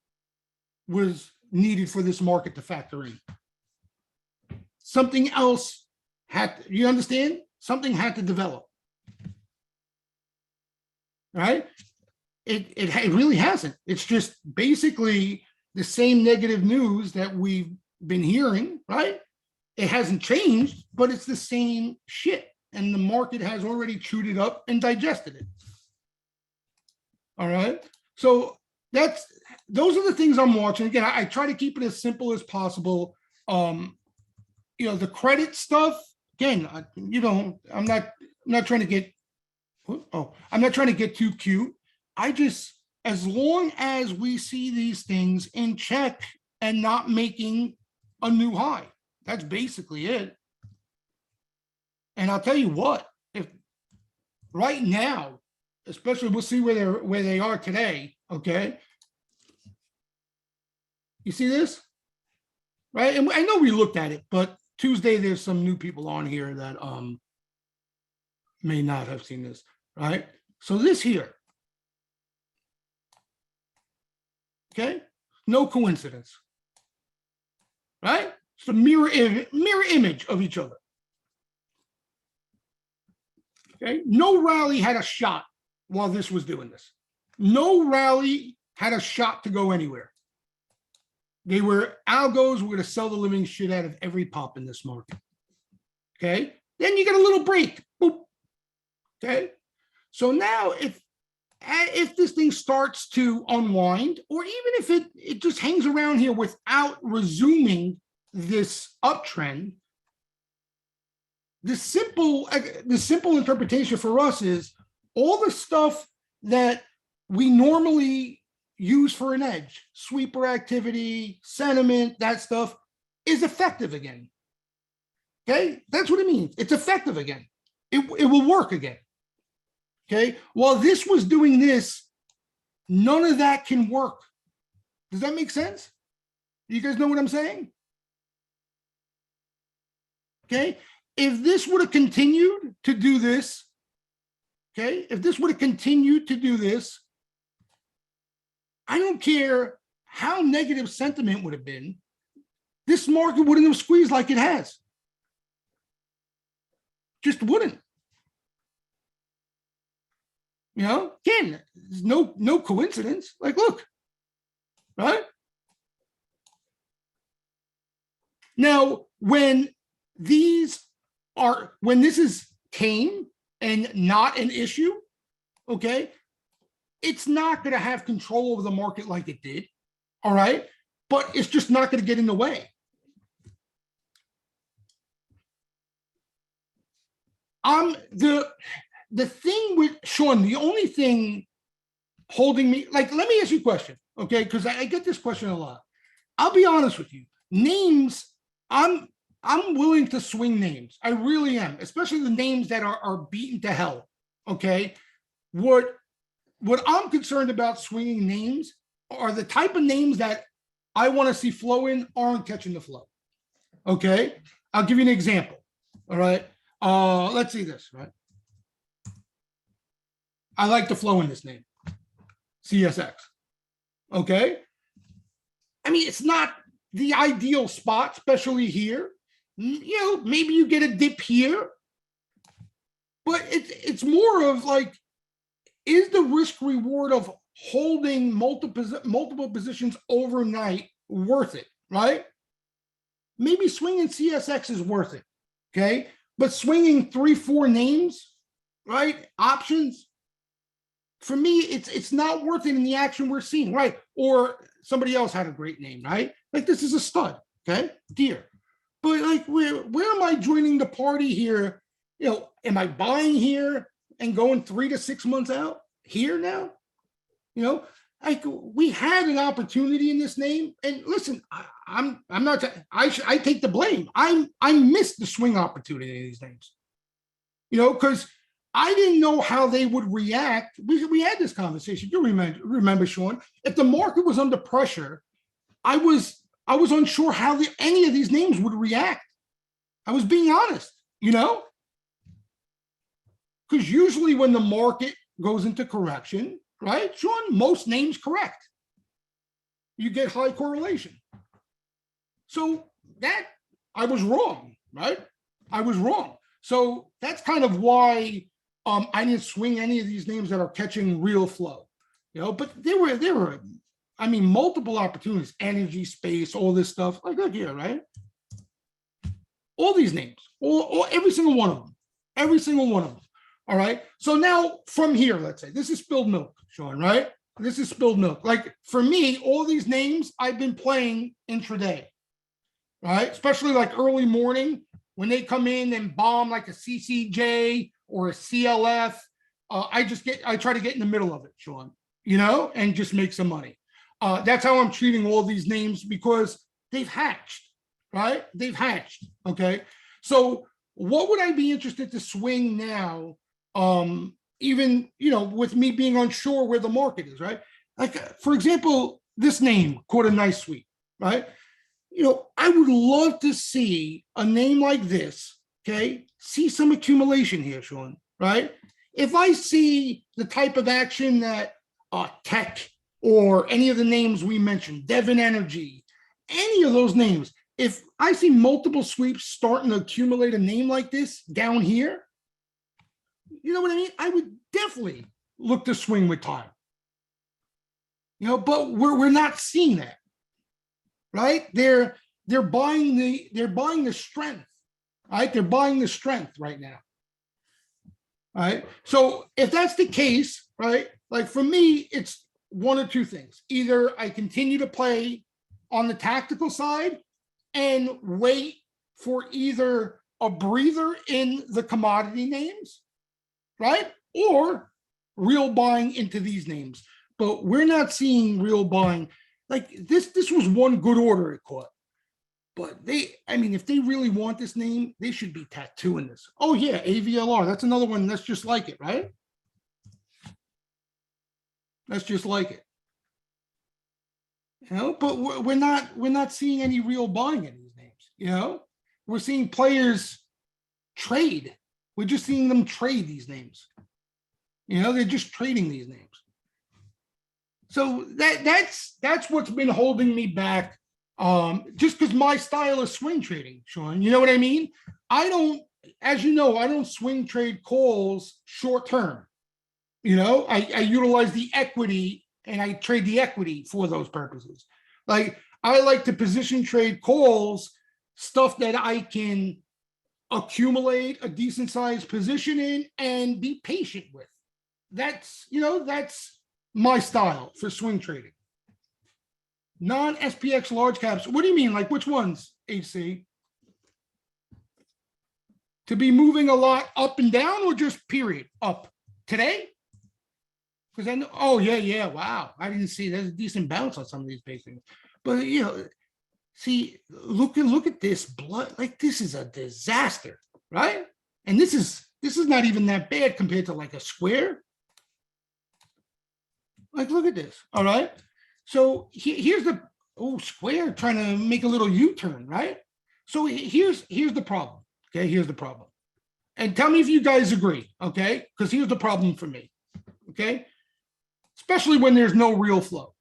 was needed for this market to factor in. Something else you understand? Something had to develop. Right? It really hasn't. It's just basically the same negative news that we've been hearing, right? It hasn't changed, but it's the same shit. And the market has already chewed it up and digested it. All right. So those are the things I'm watching. Again, I try to keep it as simple as possible. The credit stuff, again, I'm not trying to get too cute. As long as we see these things in check and not making a new high, that's basically it. And I'll tell you what, if right now, especially we'll see where they are today, okay? You see this? Right? And I know we looked at it, but Tuesday there's some new people on here that may not have seen this, right? So this here, okay? No coincidence, right? It's a mirror image of each other. Okay? No rally had a shot while this was doing this. No rally had a shot to go anywhere. They were algos were going to sell the living shit out of every pop in this market. Okay? Then you get a little break. Boop. Okay? So now if this thing starts to unwind, or even if it just hangs around here without resuming this uptrend, the simple interpretation for us is all the stuff that we normally use for an edge, sweeper activity, sentiment, that stuff is effective again. Okay? That's what it means. It's effective again. It will work again. Okay? While this was doing this, none of that can work. Does that make sense? You guys know what I'm saying? Okay? If this would have continued to do this, okay, if this would have continued to do this, I don't care how negative sentiment would have been, this market wouldn't have squeezed like it has. Just wouldn't. You know, again, there's no coincidence. Like, look, right? Now, when this is tame and not an issue, okay, it's not going to have control over the market like it did, all right? But it's just not going to get in the way. The thing with Sean, the only thing holding me, like, let me ask you a question, okay? Because I get this question a lot. I'll be honest with you. Names, I'm willing to swing names. I really am, especially the names that are beaten to hell, okay? What I'm concerned about swinging names are the type of names that I want to see flow in aren't catching the flow, okay? I'll give you an example, all right? Let's see this, right? I like the flow in this name, CSX, okay? I mean, it's not the ideal spot, especially here, maybe you get a dip here, but it's more of like, is the risk reward of holding multiple positions overnight worth it, right? Maybe swinging CSX is worth it, okay? But swinging 3-4 names, right? Options, for me, it's not worth it in the action we're seeing, right? Or somebody else had a great name, right? Like this is a stud, okay? Deer. But like, where am I joining the party here? Am I buying here and going 3 to 6 months out here now? Like we had an opportunity in this name, and listen, I'm not. I take the blame. I missed the swing opportunity in these names. Because I didn't know how they would react. We had this conversation. You remember, Sean? If the market was under pressure, I was unsure how any of these names would react. I was being honest, because usually when the market goes into correction, right, Sean, most names correct. You get high correlation. So that I was wrong, right? I was wrong. So that's kind of why I didn't swing any of these names that are catching real flow, but there were, multiple opportunities, energy, space, all this stuff. Like, look here, right? All these names, every single one of them, every single one of them. All right. So now from here, let's say this is spilled milk, Sean, right? This is spilled milk. Like for me, all these names I've been playing intraday, right? Especially like early morning when they come in and bomb like a CCJ or a CLF. I try to get in the middle of it, Sean, and just make some money. That's how I'm treating all these names because they've hatched, right? They've hatched. Okay. So what would I be interested to swing now? Even, with me being unsure where the market is, right? Like, for example, this name caught a nice sweep, right? I would love to see a name like this, okay? See some accumulation here, Sean, right? If I see the type of action that Tech or any of the names we mentioned, Devon Energy, any of those names, if I see multiple sweeps starting to accumulate a name like this down here, you know what I mean? I would definitely look to swing with time. But we're not seeing that, right? They're buying the strength, right? They're buying the strength right now. All right. So if that's the case, right? Like for me, it's one or two things. Either I continue to play on the tactical side and wait for either a breather in the commodity names, right? Or real buying into these names. But we're not seeing real buying. Like this was one good order it caught. But if they really want this name, they should be tattooing this. Oh yeah, AVLR. That's another one that's just like it, right? That's just like it. But we're not seeing any real buying in these names. We're seeing players trade. We're just seeing them trade these names. They're just trading these names. So that's what's been holding me back. Just because my style is swing trading, Sean. You know what I mean? I don't swing trade calls short term. I utilize the equity and I trade the equity for those purposes. Like I like to position trade calls, stuff that I can accumulate a decent sized position in and be patient with. That's my style for swing trading. Non-SPX large caps. What do you mean? Like which ones, HC? To be moving a lot up and down or just period up today? Because I know, oh yeah, wow. I didn't see there's a decent bounce on some of these big things. But see, look at this blood. Like this is a disaster, right? And this is not even that bad compared to like a square. Like, look at this. All right. So here's the square trying to make a little U-turn, right? So here's the problem. Okay, here's the problem. And tell me if you guys agree, okay? Because here's the problem for me. Okay. Especially when there's no real flow.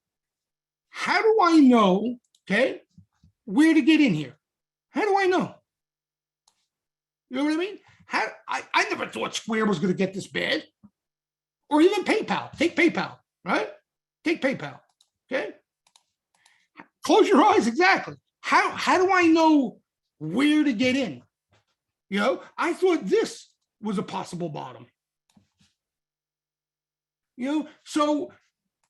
How do I know, okay, where to get in here? How do I know? You know what I mean? I never thought Square was going to get this bad, or even PayPal. Take PayPal, right? Take PayPal. Okay. Close your eyes. Exactly. How do I know where to get in? You know, I thought this was a possible bottom. You know, so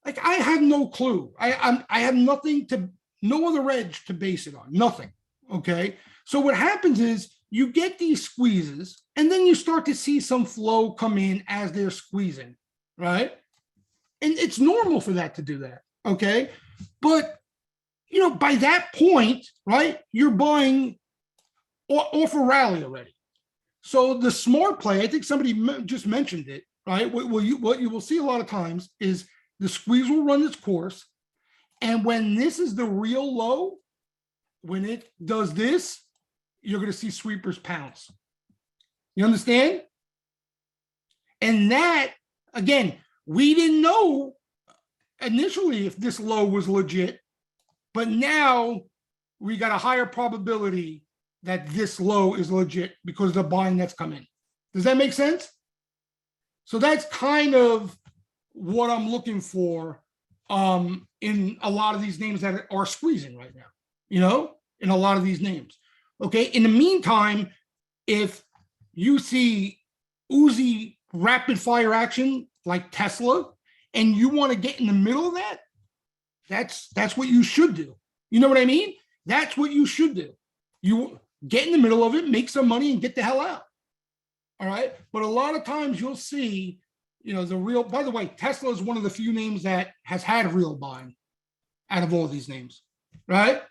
like I have no clue. I have nothing to, no other edge to base it on. Nothing. Okay. So what happens is you get these squeezes, and then you start to see some flow come in as they're squeezing, right? And it's normal for that to do that. Okay. But you know, by that point, right, you're buying off a rally already. So the smart play, I think somebody just mentioned it, right? What you will see a lot of times is the squeeze will run its course. And when this is the real low, when it does this, you're going to see sweepers pounce. You understand? And that, again, we didn't know initially if this low was legit, but now we got a higher probability that this low is legit because of the buying that's come in. Does that make sense? So that's kind of what I'm looking for in a lot of these names that are squeezing right now, you know, in a lot of these names. Okay. In the meantime, if you see Uzi rapid fire action like Tesla, and you want to get in the middle of that, that's what you should do. You know what I mean? That's what you should do. You get in the middle of it, make some money, and get the hell out. All right. But a lot of times you'll see, you know, the real, by the way, Tesla is one of the few names that has had real buying out of all these names, right?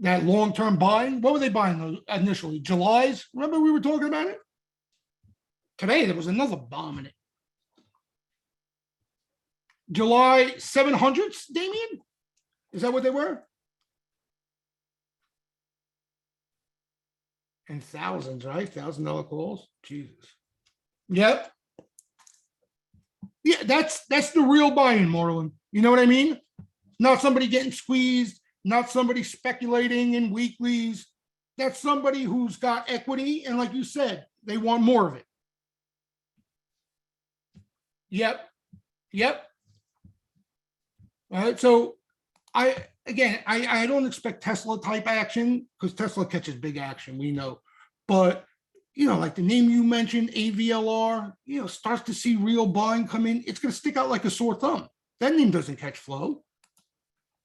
That long-term buying. What were they buying initially? July's? Remember we were talking about it? Today, there was another bomb in it. July 700s, Damien? Is that what they were? And thousands, right? $1,000 calls. Jesus. Yep. Yeah, that's the real buying, Marlon. You know what I mean? Not somebody getting squeezed, not somebody speculating in weeklies. That's somebody who's got equity, and like you said, they want more of it. Yep. Yep. All right. So I don't expect Tesla type action because Tesla catches big action, we know. But you know, like the name you mentioned, AVLR, you know, starts to see real buying come in, it's going to stick out like a sore thumb. That name doesn't catch flow.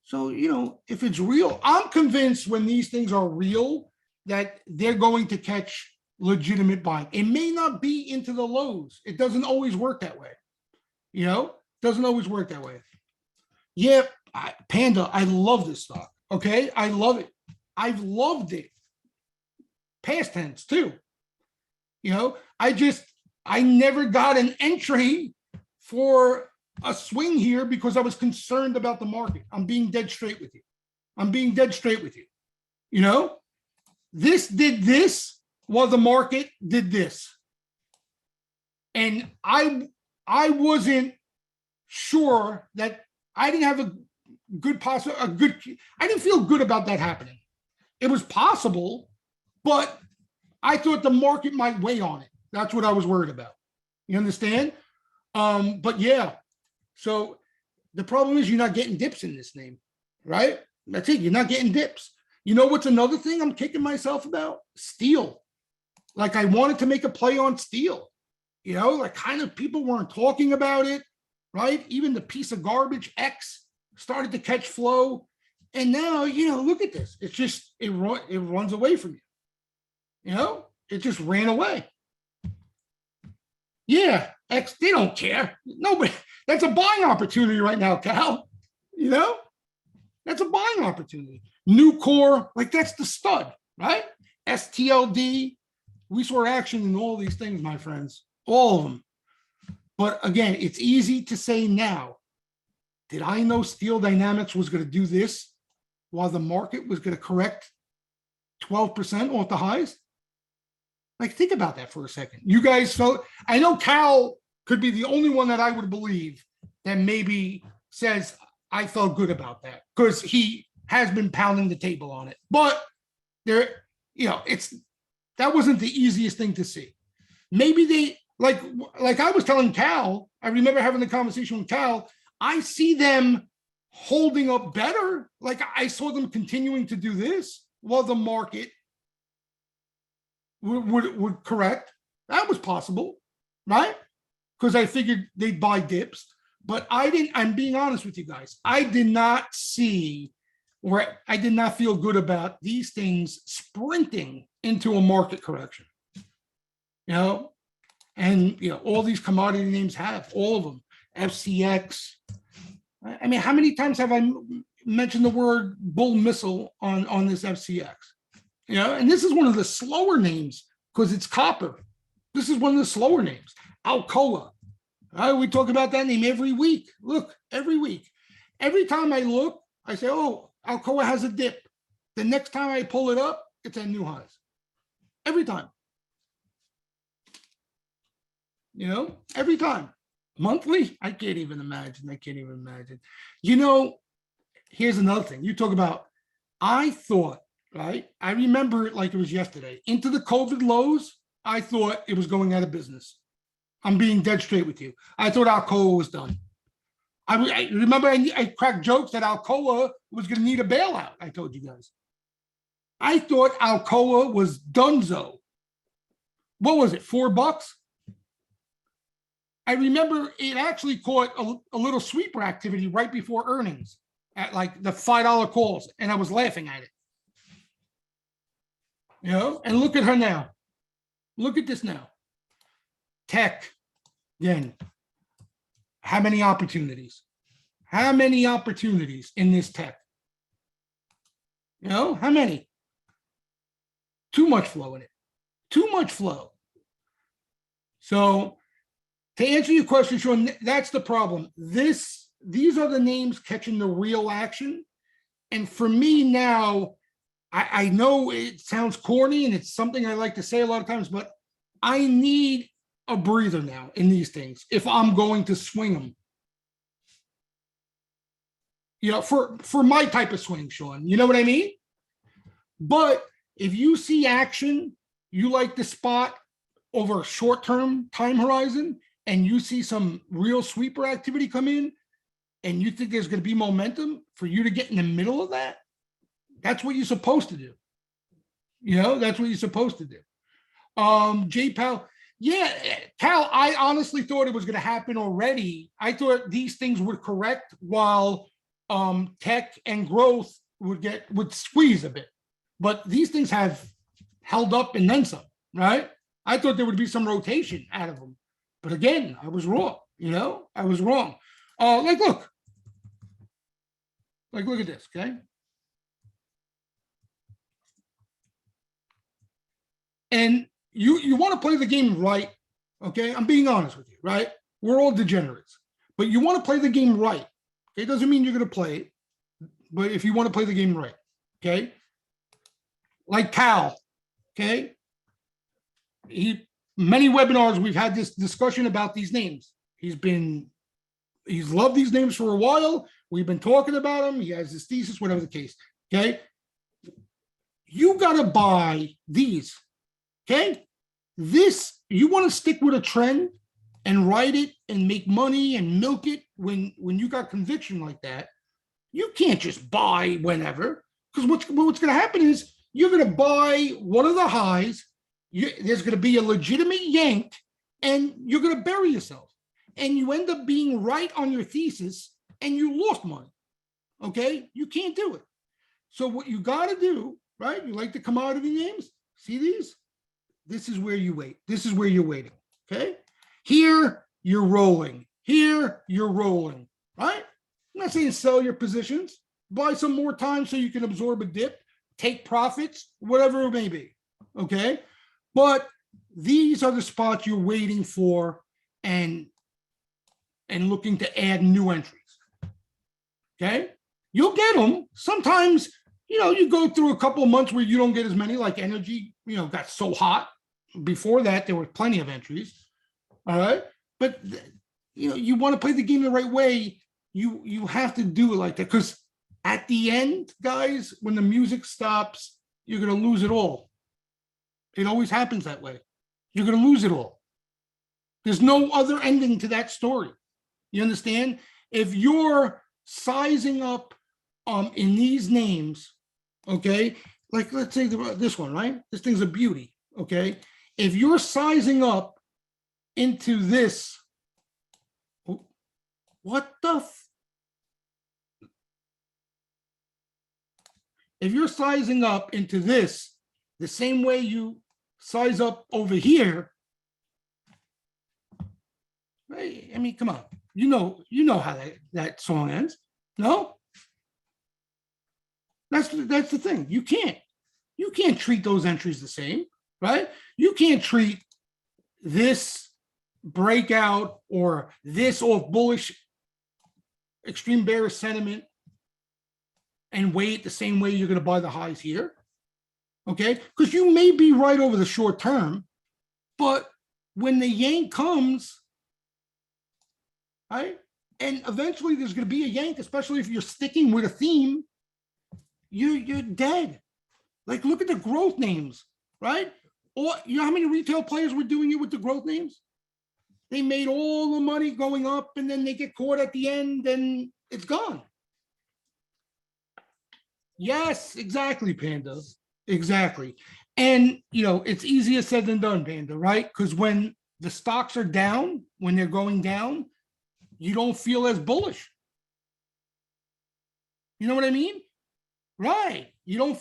So, you know, if it's real, I'm convinced when these things are real that they're going to catch legitimate buying. It may not be into the lows. It doesn't always work that way. You know, doesn't always work that way. Yeah, Panda, I love this stock. Okay, I love it. I've loved it. Past tense too. You know, I never got an entry for a swing here because I was concerned about the market. I'm being dead straight with you. I'm being dead straight with you. You know, this did this while the market did this. And I wasn't sure that I didn't have I didn't feel good about that happening. It was possible, but I thought the market might weigh on it. That's what I was worried about. You understand? But yeah, so the problem is you're not getting dips in this name, right? That's it. You're not getting dips. You know what's another thing I'm kicking myself about? Steel. Like I wanted to make a play on steel. You know, like kind of people weren't talking about it, right? Even the piece of garbage X started to catch flow. And now, you know, look at this. It's just, it runs away from you. You know, it just ran away. Yeah, X, they don't care. Nobody, that's a buying opportunity right now, Cal. You know, that's a buying opportunity. New core, like that's the stud, right? STLD, we saw action in all these things, my friends, all of them. But again, it's easy to say now, did I know Steel Dynamics was going to do this while the market was going to correct 12% off the highs? Like, think about that for a second. You guys felt, I know Cal could be the only one that I would believe that maybe says, I felt good about that because he has been pounding the table on it. But there, you know, it's that wasn't the easiest thing to see. Maybe they like I was telling Cal, I remember having the conversation with Cal. I see them holding up better. Like I saw them continuing to do this while the market would correct. That was possible, right? Because I figured they'd buy dips. But I didn't, I'm being honest with you guys. I did not see, or I did not feel good about these things sprinting into a market correction. You know, and you know, all these commodity names have all of them. FCX. I mean, how many times have I mentioned the word bull missile on this FCX? You know, and this is one of the slower names because it's copper. This is one of the slower names. Alcoa. We talk about that name every week. Look, every week. Every time I look, I say, oh, Alcoa has a dip. The next time I pull it up, it's at new highs. Every time. You know, every time. Monthly? I can't even imagine. I can't even imagine. You know, here's another thing. You talk about, I thought, right? I remember it like it was yesterday. Into the COVID lows, I thought it was going out of business. I'm being dead straight with you. I thought Alcoa was done. I remember I cracked jokes that Alcoa was going to need a bailout. I told you guys. I thought Alcoa was donezo. What was it, $4? I remember it actually caught a little sweeper activity right before earnings at like the $5 calls, and I was laughing at it. You know, and look at her now. Look at this now. Tech, again, how many opportunities? How many opportunities in this tech? You know, how many? Too much flow in it. Too much flow. So to answer your question, Sean, that's the problem. These are the names catching the real action. And for me now, I know it sounds corny and it's something I like to say a lot of times, but I need a breather now in these things if I'm going to swing them. You know, for my type of swing, Sean, you know what I mean? But if you see action, you like the spot over a short-term time horizon, and you see some real sweeper activity come in, and you think there's going to be momentum for you to get in the middle of that, that's what you're supposed to do. You know, that's what you're supposed to do. J Powell, yeah, Cal, I honestly thought it was going to happen already. I thought these things would correct while tech and growth would squeeze a bit. But these things have held up and then some, right? I thought there would be some rotation out of them. But again, I was wrong. You know, I was wrong. Look at this, okay? And you want to play the game right, okay? I'm being honest with you, right? We're all degenerates, but you want to play the game right. It doesn't mean you're going to play it, but if you want to play the game right, okay? Like Cal, okay? Many webinars we've had this discussion about these names. He's loved these names for a while. We've been talking about them. He has his thesis, whatever the case, okay? You got to buy these, okay? This, you want to stick with a trend and ride it and make money and milk it when you got conviction like that. You can't just buy whenever, because what's going to happen is you're going to buy one of the highs. There's going to be a legitimate yank, and you're going to bury yourself. And you end up being right on your thesis, and you lost money. Okay? You can't do it. So what you got to do, right? You like the commodity names? See these? This is where you wait. This is where you're waiting. Okay? Here, you're rolling. Here, you're rolling. Right? I'm not saying sell your positions. Buy some more time so you can absorb a dip, take profits, whatever it may be. Okay? But these are the spots you're waiting for and looking to add new entries. Okay? You'll get them. Sometimes, you know, you go through a couple of months where you don't get as many, like energy, you know, got so hot. Before that, there were plenty of entries. All right? But, you know, you want to play the game the right way. You have to do it like that, because at the end, guys, when the music stops, you're going to lose it all. It always happens that way. You're going to lose it all. There's no other ending to that story. You understand? If you're sizing up in these names, okay, like let's say this one, right? This thing's a beauty, okay? If you're sizing up into this, what the if you're sizing up into this the same way you size up over here, right? I mean, come on, you know how that song ends. No, that's the thing. You can't treat those entries the same, right? You can't treat this breakout or this off bullish extreme bearish sentiment and wait the same way you're going to buy the highs here. Okay, because you may be right over the short term, but when the yank comes, right, and eventually there's going to be a yank, especially if you're sticking with a theme, you're dead. Like, look at the growth names, right? Or you know how many retail players were doing it with the growth names? They made all the money going up, and then they get caught at the end, and it's gone. Yes, exactly, Panda. Exactly. And, it's easier said than done, Panda, right? Because when the stocks are down, when they're going down, you don't feel as bullish. You know what I mean? Right. You don't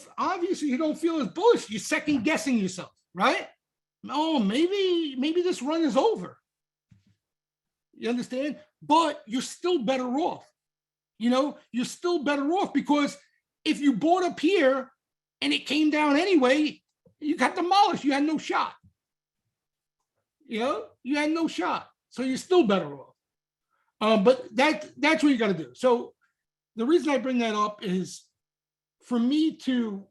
feel as bullish. You're second guessing yourself, right? Oh, maybe this run is over. You understand? But you're still better off. You're still better off because if you bought up here and it came down anyway, you got demolished. You had no shot. You had no shot. So you're still better off. But that's what you got to do. So the reason I bring that up is for me to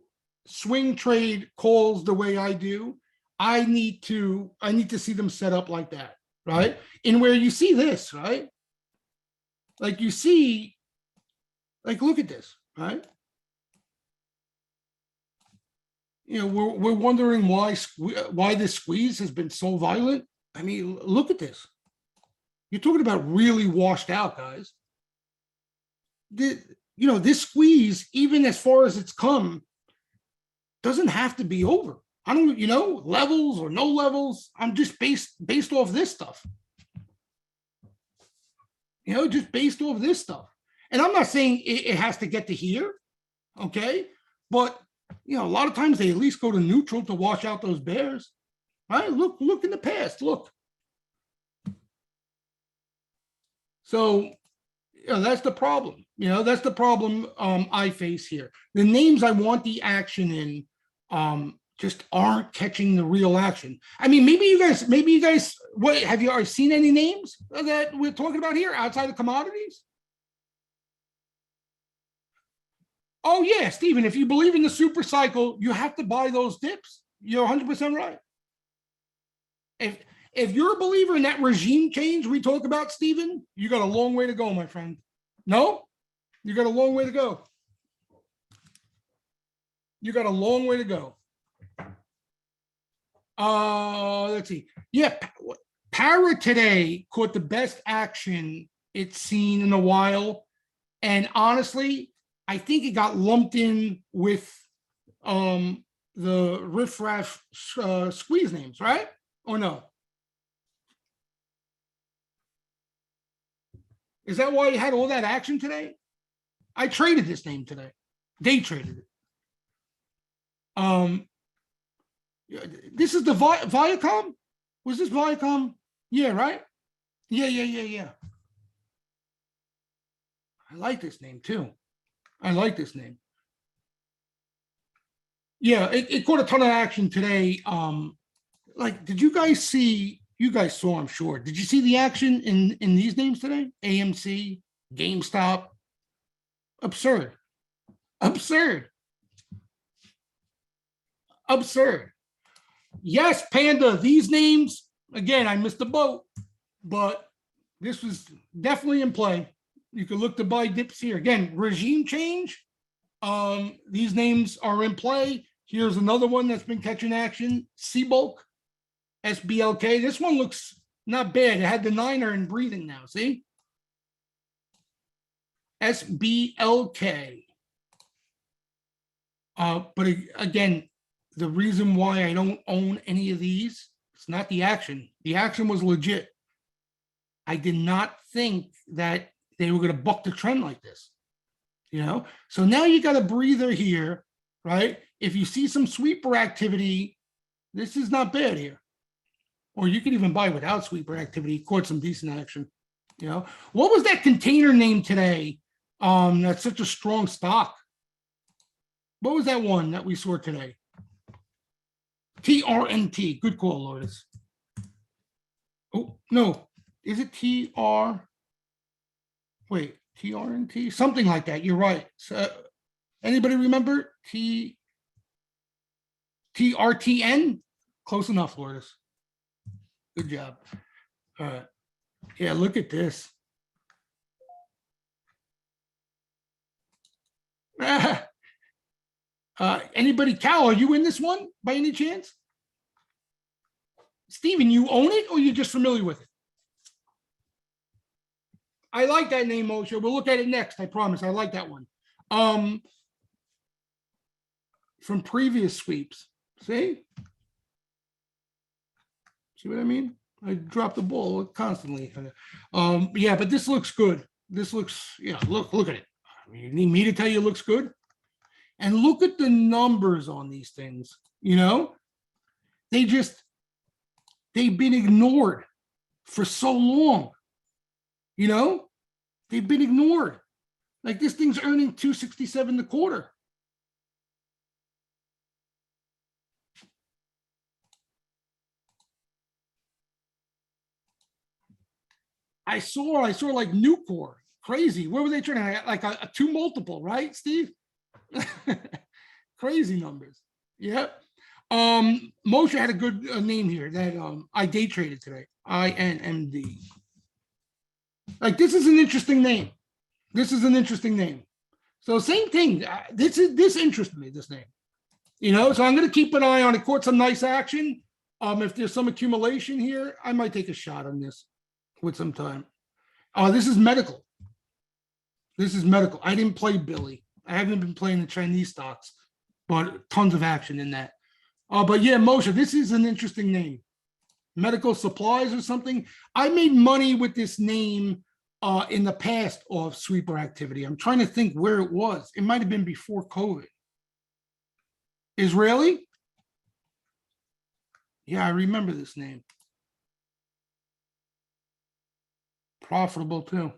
swing trade calls the way I do, I need to see them set up like that, right? And where you see this, right? Like you see, like look at this, right? We're wondering why this squeeze has been so violent. I mean, look at this. You're talking about really washed out, guys. This squeeze, even as far as it's come, doesn't have to be over. I don't, levels or no levels. I'm just based off this stuff. Just based off this stuff. And I'm not saying it has to get to here, okay? But a lot of times they at least go to neutral to wash out those bears. Right? Look in the past. Look. So that's the problem. That's the problem I face here. The names I want the action in just aren't catching the real action. I mean, maybe you guys, what have you seen any names that we're talking about here outside of commodities? Oh yeah, Stephen, if you believe in the super cycle, you have to buy those dips. You're 100% right. If you're a believer in that regime change we talk about, Stephen, you got a long way to go, my friend. No, you got a long way to go. You got a long way to go. Let's see. Yeah, Para today caught the best action it's seen in a while. And honestly, I think it got lumped in with the riffraff squeeze names, right? Or no? Is that why you had all that action today? I traded this name today. Day traded it. This is the Viacom? Was this Viacom? Yeah, right? Yeah. I like this name too. Yeah, it caught a ton of action today. Like, did you guys see? You guys saw, I'm sure. Did you see the action in these names today? AMC, GameStop. Absurd. Yes, Panda, these names, again, I missed the boat, but this was definitely in play. You can look to buy dips here. Again, regime change. These names are in play. Here's another one that's been catching action. Seabulk, SBLK. This one looks not bad. It had the niner and breathing now. See? SBLK. But again, the reason why I don't own any of these, it's not the action. The action was legit. I did not think that they were going to buck the trend like this. You know, so now you got a breather here, right? If you see some sweeper activity, this is not bad here. Or you could even buy without sweeper activity, caught some decent action. You know, what was that container name today? That's such a strong stock. What was that one that we saw today? TRNT. Good call, Lourdes. Oh, no. Is it TR? Wait, TRNT? Something like that. You're right. So, anybody remember TRTN? Close enough, Lourdes. Good job. All right. Yeah, look at this. Anybody, Cal, are you in this one by any chance? Steven, you own it or you're just familiar with it? I like that name, Moshe. We'll look at it next. I promise. I like that one. From previous sweeps. See? See what I mean? I drop the ball constantly. Yeah, but this looks good. This looks, yeah, look at it. You need me to tell you it looks good? And look at the numbers on these things. You know, they've been ignored for so long. You know, they've been ignored. Like this thing's earning 267 a quarter. I saw like Nucor. Crazy. What were they trying to, like a 2 multiple, right, Steve? Crazy numbers. Yep. Moshe had a good name here that I day traded today. INMD. Like this is an interesting name. This is an interesting name. So same thing. This interests me, this name. You know, so I'm going to keep an eye on it. Caught some nice action. If there's some accumulation here, I might take a shot on this with some time. This is medical. This is medical. I didn't play Billy. I haven't been playing the Chinese stocks, but tons of action in that. But yeah, Moshe, this is an interesting name. Medical supplies or something. I made money with this name in the past off sweeper activity. I'm trying to think where it was. It might have been before COVID. Israeli? Yeah, I remember this name. Profitable too.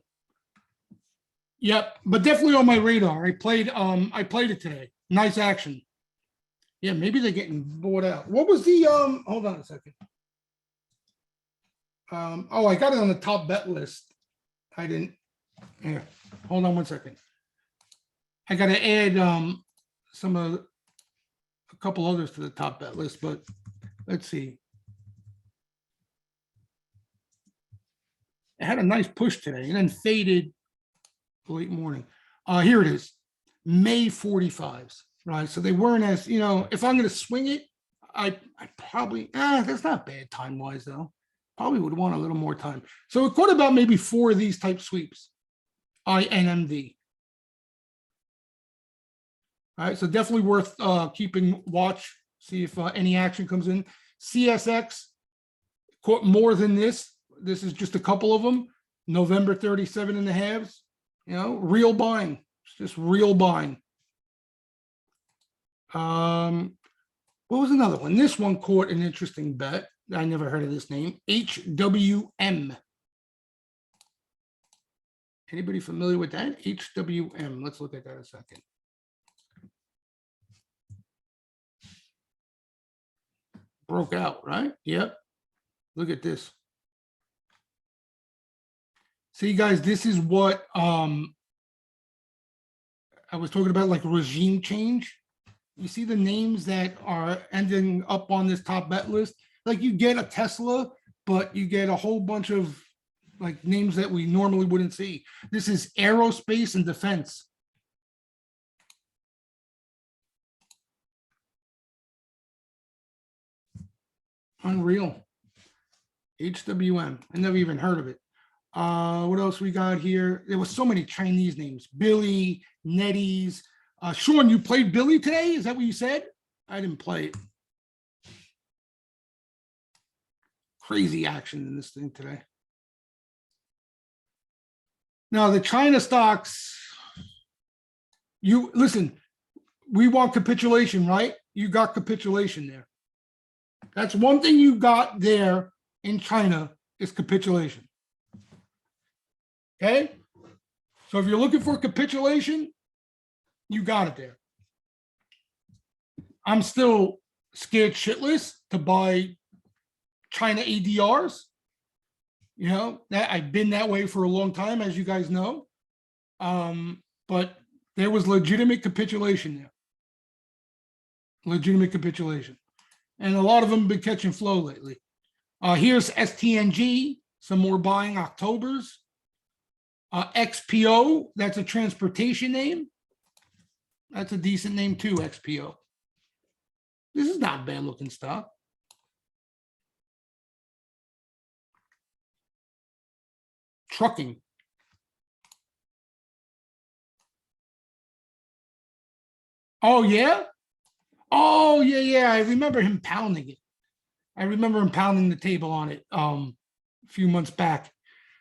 Yep, but definitely on my radar. I played it today. Nice action. Yeah, maybe they're getting bought out. What was the hold on a second. Oh, I got it on the top bet list. I didn't. Here, hold on one second. I got to add a couple others to the top bet list, but let's see. It had a nice push today and then faded late morning. Here it is, May 45s, right? So they weren't as, you know, if I'm going to swing it, I probably, that's not bad time-wise though. Probably would want a little more time. So it caught about maybe 4 of these type sweeps, INMD. All right, so definitely worth keeping watch, see if any action comes in. CSX caught more than this. This is just a couple of them. November 37 and a halves. You know, real buying. It's just real buying. What was another one? This one caught an interesting bet. I never heard of this name. HWM. Anybody familiar with that? HWM. Let's look at that a second. Broke out, right? Yep. Look at this. See, guys, this is what I was talking about, like regime change. You see the names that are ending up on this top bet list? Like you get a Tesla, but you get a whole bunch of like names that we normally wouldn't see. This is aerospace and defense. Unreal. HWM. I never even heard of it. What else we got here? There was so many Chinese names. Billy, Nettie's. Sean, you played Billy today? Is that what you said? I didn't play it. Crazy action in this thing today. Now, the China stocks, you listen, we want capitulation, right? You got capitulation there. That's one thing you got there in China is capitulation. Okay? So if you're looking for capitulation, you got it there. I'm still scared shitless to buy China ADRs. You know, that I've been that way for a long time, as you guys know. But there was legitimate capitulation there. Legitimate capitulation. And a lot of them have been catching flow lately. Here's STNG, some more buying Octobers. XPO, that's a transportation name. That's a decent name too, XPO. This is not bad looking stock. Trucking. Oh, yeah? Oh, yeah. I remember him pounding it. I remember him pounding the table on it a few months back.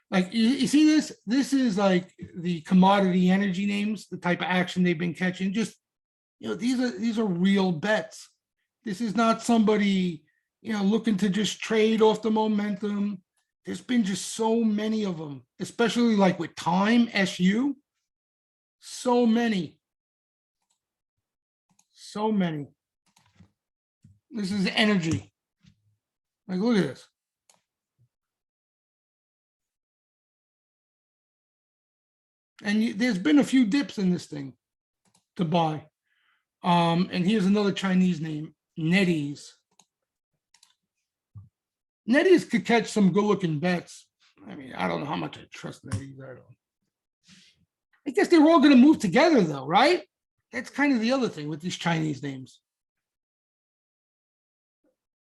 Like, you see this? This is like the commodity energy names, the type of action they've been catching. Just, you know, these are real bets. This is not somebody, you know, looking to just trade off the momentum. There's been just so many of them, especially like with time, SU. So many. So many. This is energy. Like, look at this. And there's been a few dips in this thing to buy. And here's another Chinese name, Nettie's. Nettie's could catch some good-looking bets. I mean, I don't know how much I trust Nettie's. I guess they're all going to move together, though, right? That's kind of the other thing with these Chinese names.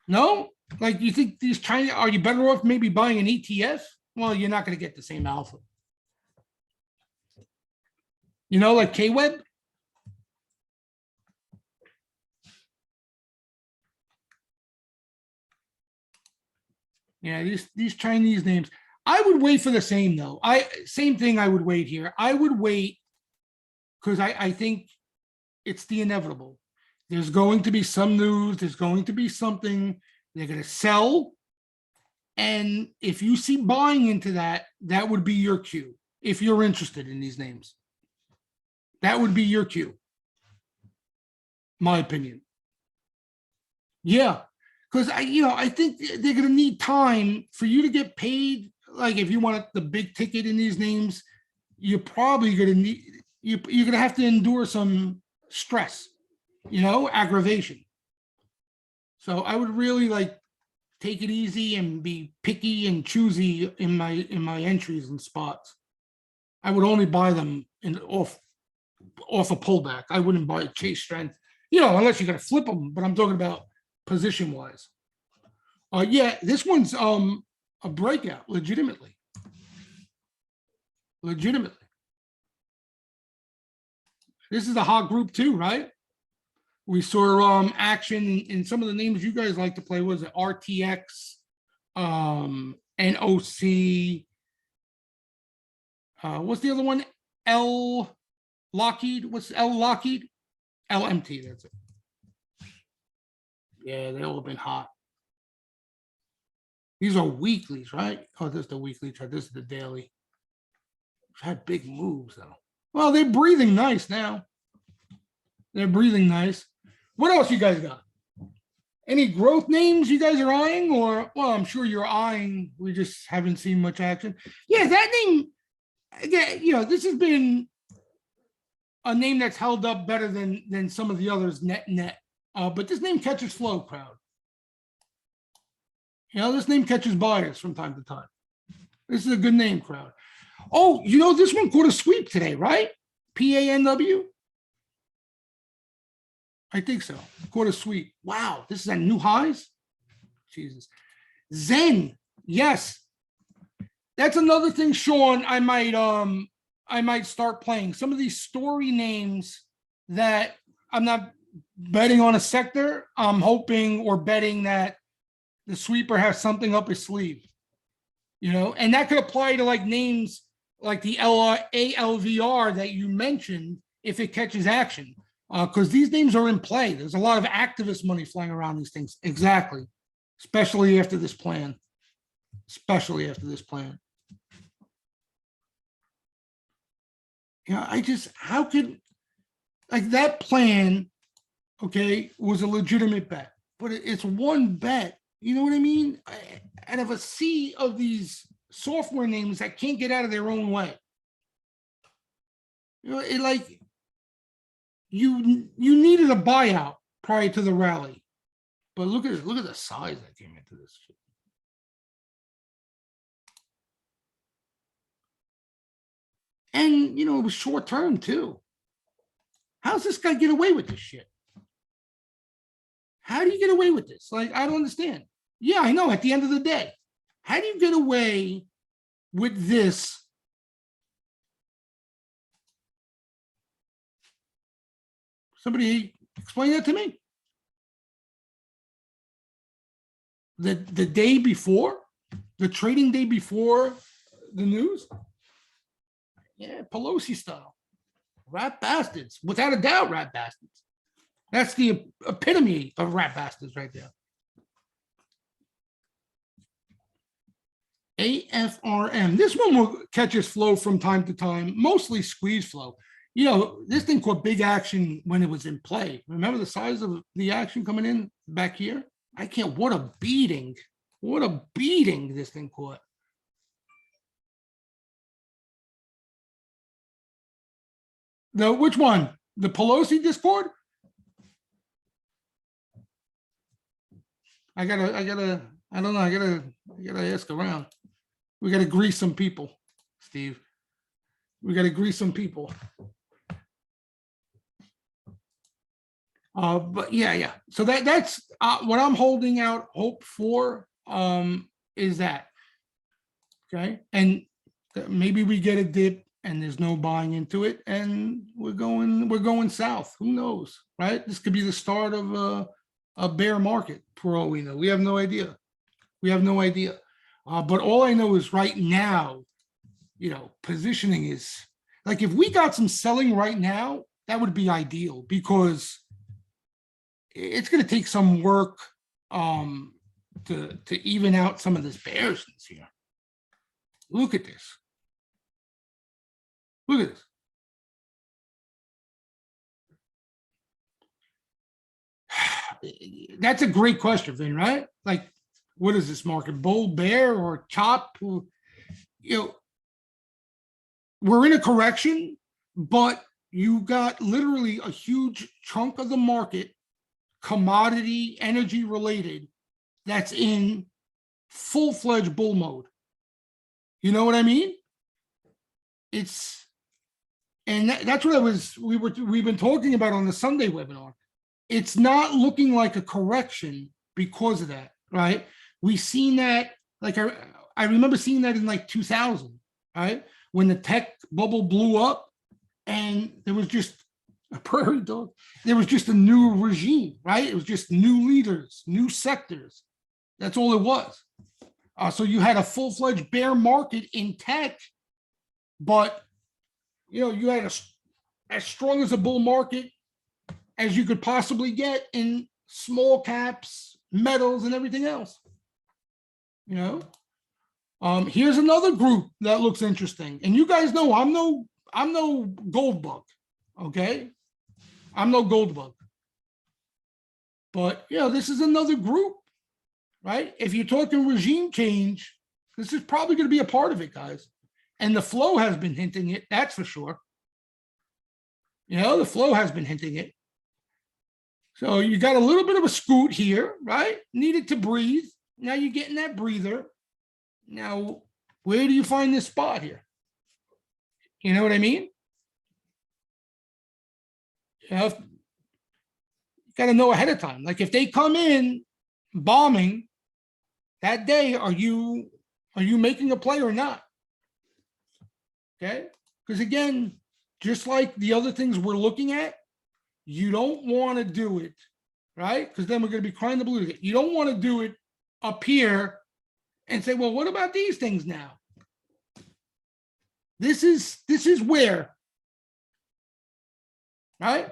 No? Like, you think these Chinese, are you better off maybe buying an ETF? Well, you're not going to get the same alpha. You know, like K-Web? Yeah, these Chinese names. I would wait for the same though. Same thing. I would wait here. I would wait because I think it's the inevitable. There's going to be some news. There's going to be something they're going to sell, and if you see buying into that, that would be your cue. If you're interested in these names, that would be your cue. My opinion. Yeah. Because I think they're going to need time for you to get paid. Like if you want the big ticket in these names, you're probably going to need, you're going to have to endure some stress, aggravation. So I would really like take it easy and be picky and choosy in my entries and spots. I would only buy them off a pullback. I wouldn't buy chase strength, unless you're going to flip them. But I'm talking about position wise. Yeah, this one's a breakout, legitimately. This is a hot group too, right? We saw action in some of the names you guys like to play. Was it RTX, NOC? What's the other one? L Lockheed. What's L Lockheed? LMT. That's it. Yeah, they all have been hot. These are weeklies, right? Oh, this is the weekly chart. This is the daily. I've had big moves though. Well, they're breathing nice now. They're breathing nice. What else you guys got? Any growth names you guys are eyeing? Or, well, I'm sure you're eyeing. We just haven't seen much action. Yeah, that name, again, this has been a name that's held up better than some of the others net. But this name catches flow, crowd. This name catches buyers from time to time. This is a good name, crowd. Oh, this one caught a sweep today, right? PANW? I think so. Caught a sweep. Wow, this is at new highs? Jesus. Zen. Yes. That's another thing, Sean, I might start playing. Some of these story names that I'm not betting on a sector. I'm hoping or betting that the sweeper has something up his sleeve, and that could apply to like names like the ALVR that you mentioned if it catches action. Because these names are in play. There's a lot of activist money flying around these things. Exactly. Especially after this plan. Especially after this plan. How could, like, that plan, okay, was a legitimate bet, but it's one bet. You know what I mean? Out of a sea of these software names that can't get out of their own way. It like you needed a buyout prior to the rally, but look at the size that came into this shit. And it was short term too. How's this guy get away with this shit? How do you get away with this? Like, I don't understand. Yeah, I know. At the end of the day, how do you get away with this? Somebody explain that to me. The day before, the trading day before the news. Yeah, Pelosi style. Rat bastards. Without a doubt, rat bastards. That's the epitome of rat bastards right there. AFRM. This one will catch its flow from time to time, mostly squeeze flow. This thing caught big action when it was in play. Remember the size of the action coming in back here? I can't. What a beating. What a beating this thing caught. Which one? The Pelosi Discord? I don't know. I gotta ask around. We gotta grease some people, Steve. We gotta grease some people. But yeah. So that's what I'm holding out hope for. Is that okay? And maybe we get a dip and there's no buying into it, and we're going south. Who knows, right? This could be the start of a bear market for all we know. We have no idea. But all I know is right now, positioning is like, if we got some selling right now, that would be ideal, because it's going to take some work to even out some of this bearishness here. Look at this. Look at this. That's a great question, Vin, right? Like, what is this market? Bull, bear, or chop? We're in a correction, but you got literally a huge chunk of the market, commodity, energy related, that's in full-fledged bull mode. You know what I mean? That's what we've been talking about on the Sunday webinar. It's not looking like a correction because of that, right? We've seen that, like, I remember seeing that in like 2000, right? When the tech bubble blew up and there was just a prairie dog. There was just a new regime, right? It was just new leaders, new sectors. That's all it was. So you had a full-fledged bear market in tech, but you had as strong as a bull market as you could possibly get in small caps, metals, and everything else. Here's another group that looks interesting, and you guys know I'm no gold bug, okay? I'm no gold bug, but this is another group, right? If you're talking regime change, this is probably going to be a part of it, guys. And the flow has been hinting it, that's for sure. The flow has been hinting it. So you got a little bit of a scoot here, right? Needed to breathe. Now you're getting that breather. Now, where do you find this spot here? You know what I mean? You got to know ahead of time. Like, if they come in bombing, that day, are you making a play or not? Okay. Because again, just like the other things we're looking at, you don't want to do it, right? Because then we're going to be crying the blues. You don't want to do it up here and say, well, what about these things now? This is where, right?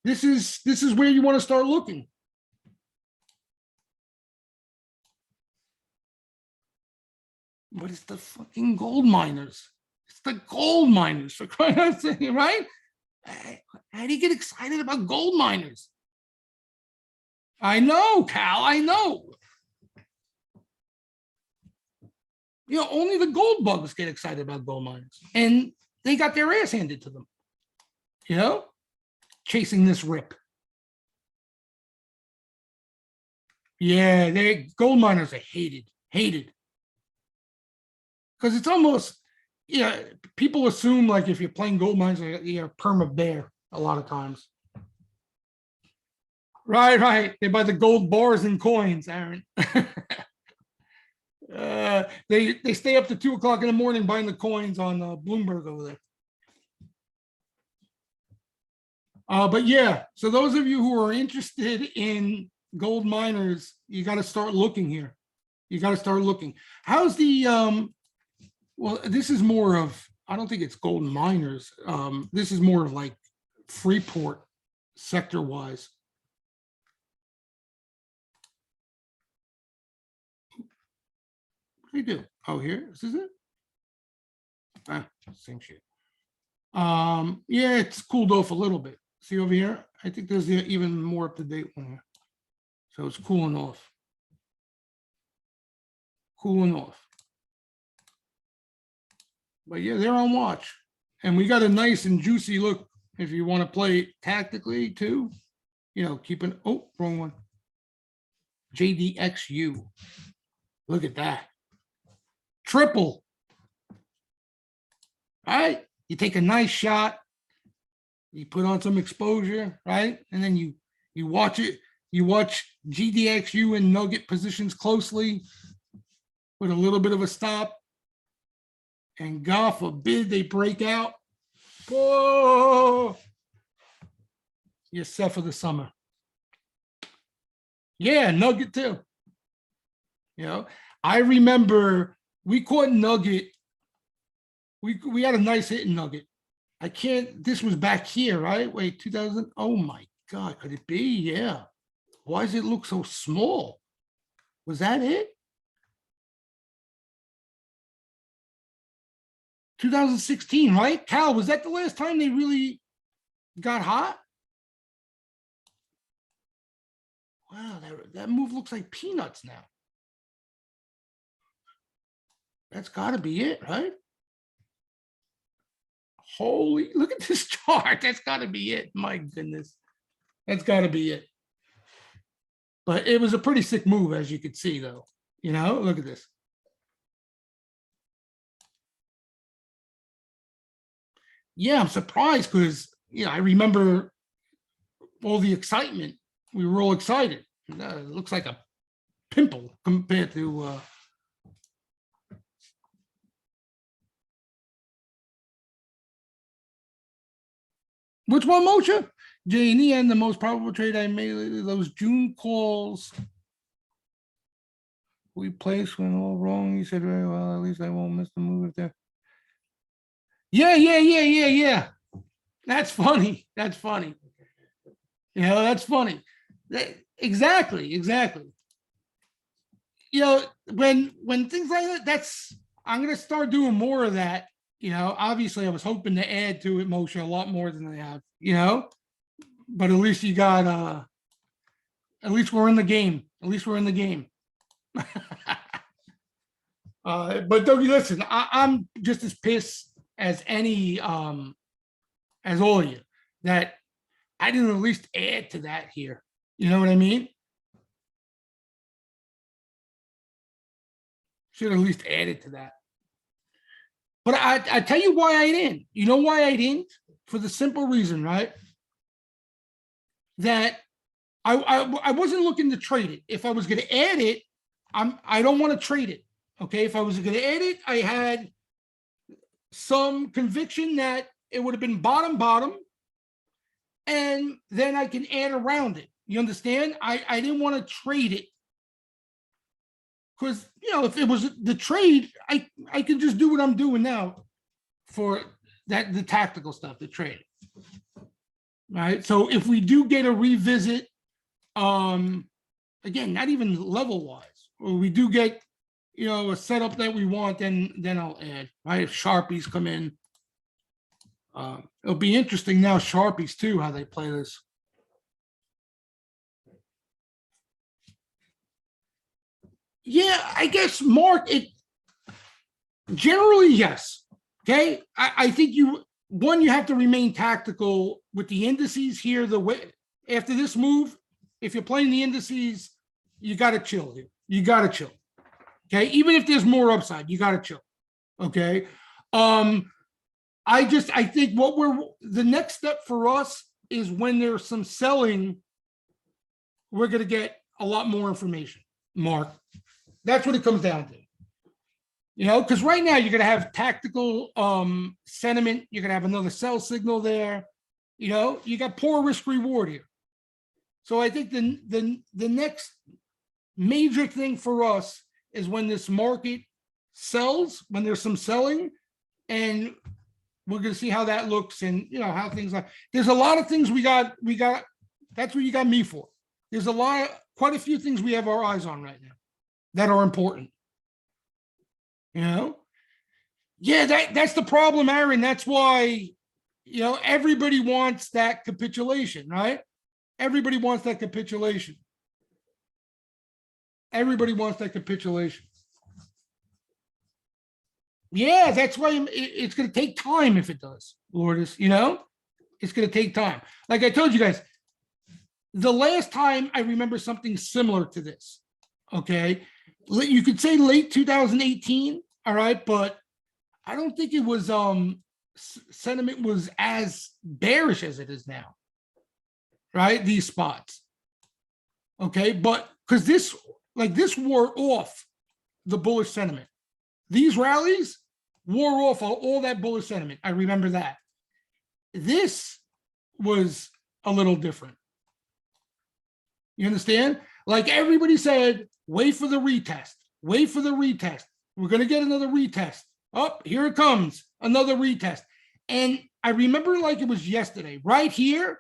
This is where you want to start looking. But it's the fucking gold miners. It's the gold miners, for crying out loud, right? How do you get excited about gold miners? I know, Cal, I know. You know, only the gold bugs get excited about gold miners. And they got their ass handed to them. You know? Chasing this rip. Yeah, they gold miners are hated. Because it's almost, yeah, people assume like if you're playing gold mines, you're a perma bear a lot of times. Right. They buy the gold bars and coins, Aaron. They stay up to 2 o'clock in the morning buying the coins on Bloomberg over there. But yeah, so those of you who are interested in gold miners, you got to start looking here. You got to start looking. How's the well, this is more of, I don't think it's gold miners. This is more of like Freeport sector wise. What do you do? Oh, here, this is it. Ah, same shit. Yeah, it's cooled off a little bit. See over here? I think there's the even more up to date one here. So it's cooling off. Cooling off. But yeah, they're on watch. And we got a nice and juicy look if you want to play tactically too. You know, keeping, oh, wrong one. JDXU. Look at that. Triple. All right. You take a nice shot. You put on some exposure, right? And then you watch it. You watch GDXU and nugget positions closely with a little bit of a stop. And God forbid they break out. Whoa! You're set for the summer. Yeah, nugget too. You know, I remember we caught nugget. We had a nice hit in nugget. I can't, this was back here, right? Wait, 2000. Oh my God, could it be? Yeah. Why does it look so small? Was that it? 2016, right? Cal, was that the last time they really got hot? Wow, that move looks like peanuts now. That's got to be it, right? Holy, look at this chart. That's got to be it. My goodness. That's got to be it. But it was a pretty sick move, as you could see, though. You know, look at this. Yeah, I'm surprised because, you know, I remember all the excitement. We were all excited. It looks like a pimple compared to which one, Moshe? J&E and the most probable trade I made, those June calls we placed when all wrong. You said very well, at least I won't miss the move if there. Yeah. That's funny. That's funny. You know, that's funny. Exactly. You know, when things like that, that's, I'm gonna start doing more of that. You know, obviously I was hoping to add to it, Moshe, a lot more than I have, you know, but at least you got at least we're in the game. At least we're in the game. But Dougie, listen, I'm just as pissed as any as all of you that I didn't at least add to that here. You know what I mean? Should at least added to that. But I tell you why I didn't. You know why I didn't? For the simple reason, right? That I wasn't looking to trade it. If I was going to add it, I don't want to trade it. Okay, if I was going to add it, I had some conviction that it would have been bottom, and then I can add around it. You understand? I didn't want to trade it because if it was the trade, I could just do what I'm doing now for that the tactical stuff, the trade. Right. So if we do get a revisit, again, not even level wise, or we do get a setup that we want, then I'll add. Right. If Sharpies come in. It'll be interesting now, Sharpies too, how they play this. Yeah, I guess, Mark, it generally, yes. Okay. I think you have to remain tactical with the indices here. The way after this move, if you're playing the indices, you got to chill here. You got to chill. Okay. Even if there's more upside, you got to chill. Okay. I think the next step for us is when there's some selling, we're going to get a lot more information, Mark. That's what it comes down to. Because right now you're going to have tactical sentiment. You're going to have another sell signal there. You got poor risk reward here. So I think the next major thing for us is when this market sells, when there's some selling, and we're going to see how that looks and how things are. There's a lot of things we got. That's what you got me for. There's quite a few things we have our eyes on right now that are important. Yeah, that's the problem, Aaron. That's why, everybody wants that capitulation, right? Everybody wants that capitulation. Everybody wants that capitulation. Yeah, that's why it's going to take time if it does, Lourdes. It's going to take time. Like I told you guys, the last time I remember something similar to this, okay, you could say late 2018, all right, but I don't think it was sentiment was as bearish as it is now, right? These spots, okay, but because this wore off the bullish sentiment. These rallies wore off all that bullish sentiment. I remember that. This was a little different. You understand? Like everybody said, wait for the retest. Wait for the retest. We're going to get another retest. Oh, here it comes. Another retest. And I remember like it was yesterday. Right here,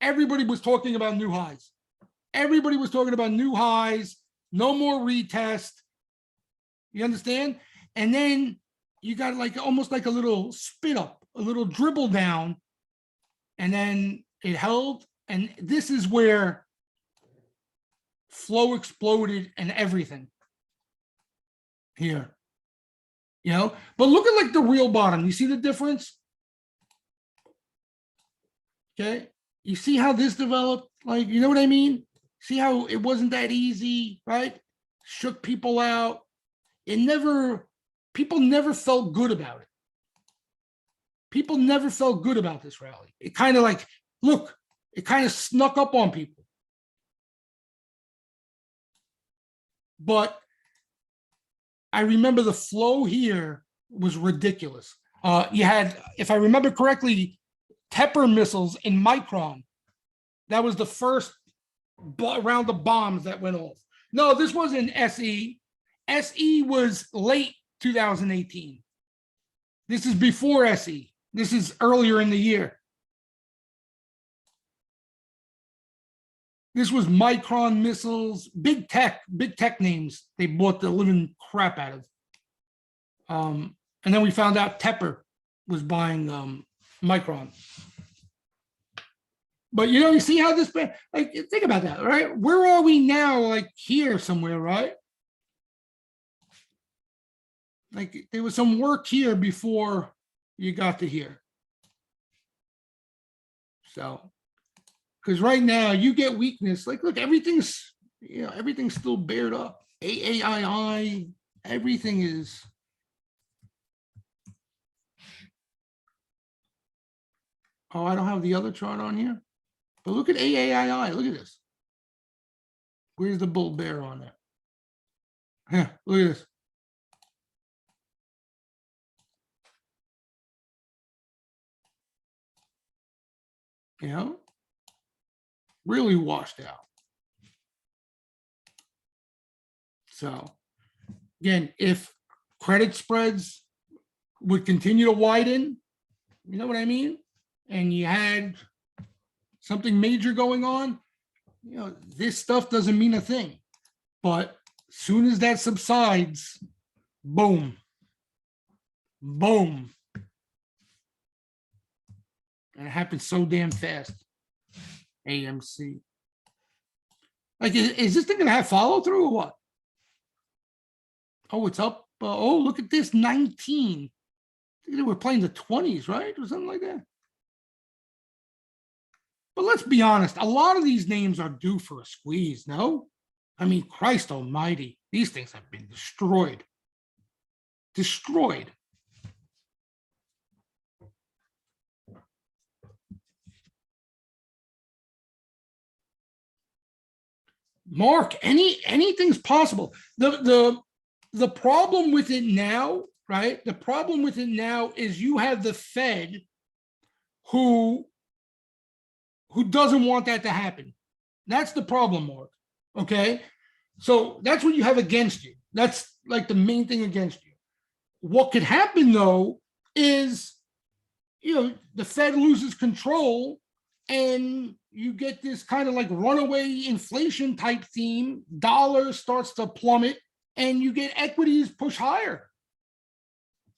everybody was talking about new highs. Everybody was talking about new highs. No more retest. You understand? And then you got almost like a little spit up, a little dribble down, and then it held. And this is where flow exploded and everything here. But look at like the real bottom. You see the difference? Okay. You see how this developed? Like, you know what I mean? See how it wasn't that easy, right? Shook people out. People never felt good about it. People never felt good about this rally. It kind of it kind of snuck up on people. But I remember the flow here was ridiculous. You had, if I remember correctly, Tepper missiles in Micron. That was the first round of bombs that went off. No, this wasn't SE. SE was late 2018. This is before SE. This is earlier in the year. This was Micron missiles, big tech names they bought the living crap out of. And then we found out Tepper was buying Micron. But you see how this, like, think about that, right? Where are we now? Like here somewhere, right? Like there was some work here before you got to here. So, because right now you get weakness. Like, look, everything's, everything's still bared up. AAII, everything is. Oh, I don't have the other chart on here. But look at AAII. Look at this. Where's the bull bear on that? Yeah, look at this. You know, really washed out. So again, if credit spreads would continue to widen, you know what I mean? And you had something major going on, you know, this stuff doesn't mean a thing. But as soon as that subsides, boom, boom. And it happens so damn fast. AMC. Like, is this thing going to have follow through or what? Oh, it's up. Oh, look at this, 19. They were playing the 20s, right? Or something like that. But let's be honest, a lot of these names are due for a squeeze, no? I mean, Christ almighty, these things have been destroyed. Destroyed. Mark, anything's possible. The problem with it now, right? The problem with it now is you have the Fed who doesn't want that to happen. That's the problem, Mark. Okay. So that's what you have against you. That's like the main thing against you. What could happen though is, you know, the Fed loses control and you get this kind of like runaway inflation type theme. Dollar starts to plummet and you get equities push higher.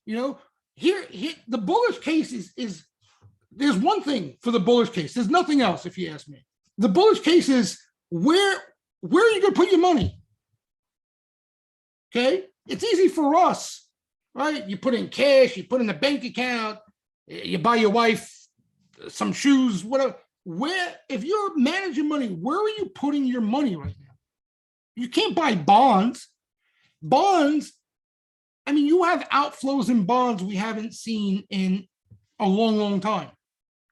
You know, here the bullish case is there's one thing for the bullish case. There's nothing else, if you ask me. The bullish case is where are you going to put your money? Okay, it's easy for us, right? You put in cash, you put in a bank account, you buy your wife some shoes, whatever. Where, if you're managing money, where are you putting your money right now? You can't buy bonds. Bonds, I mean, you have outflows in bonds we haven't seen in a long, long time.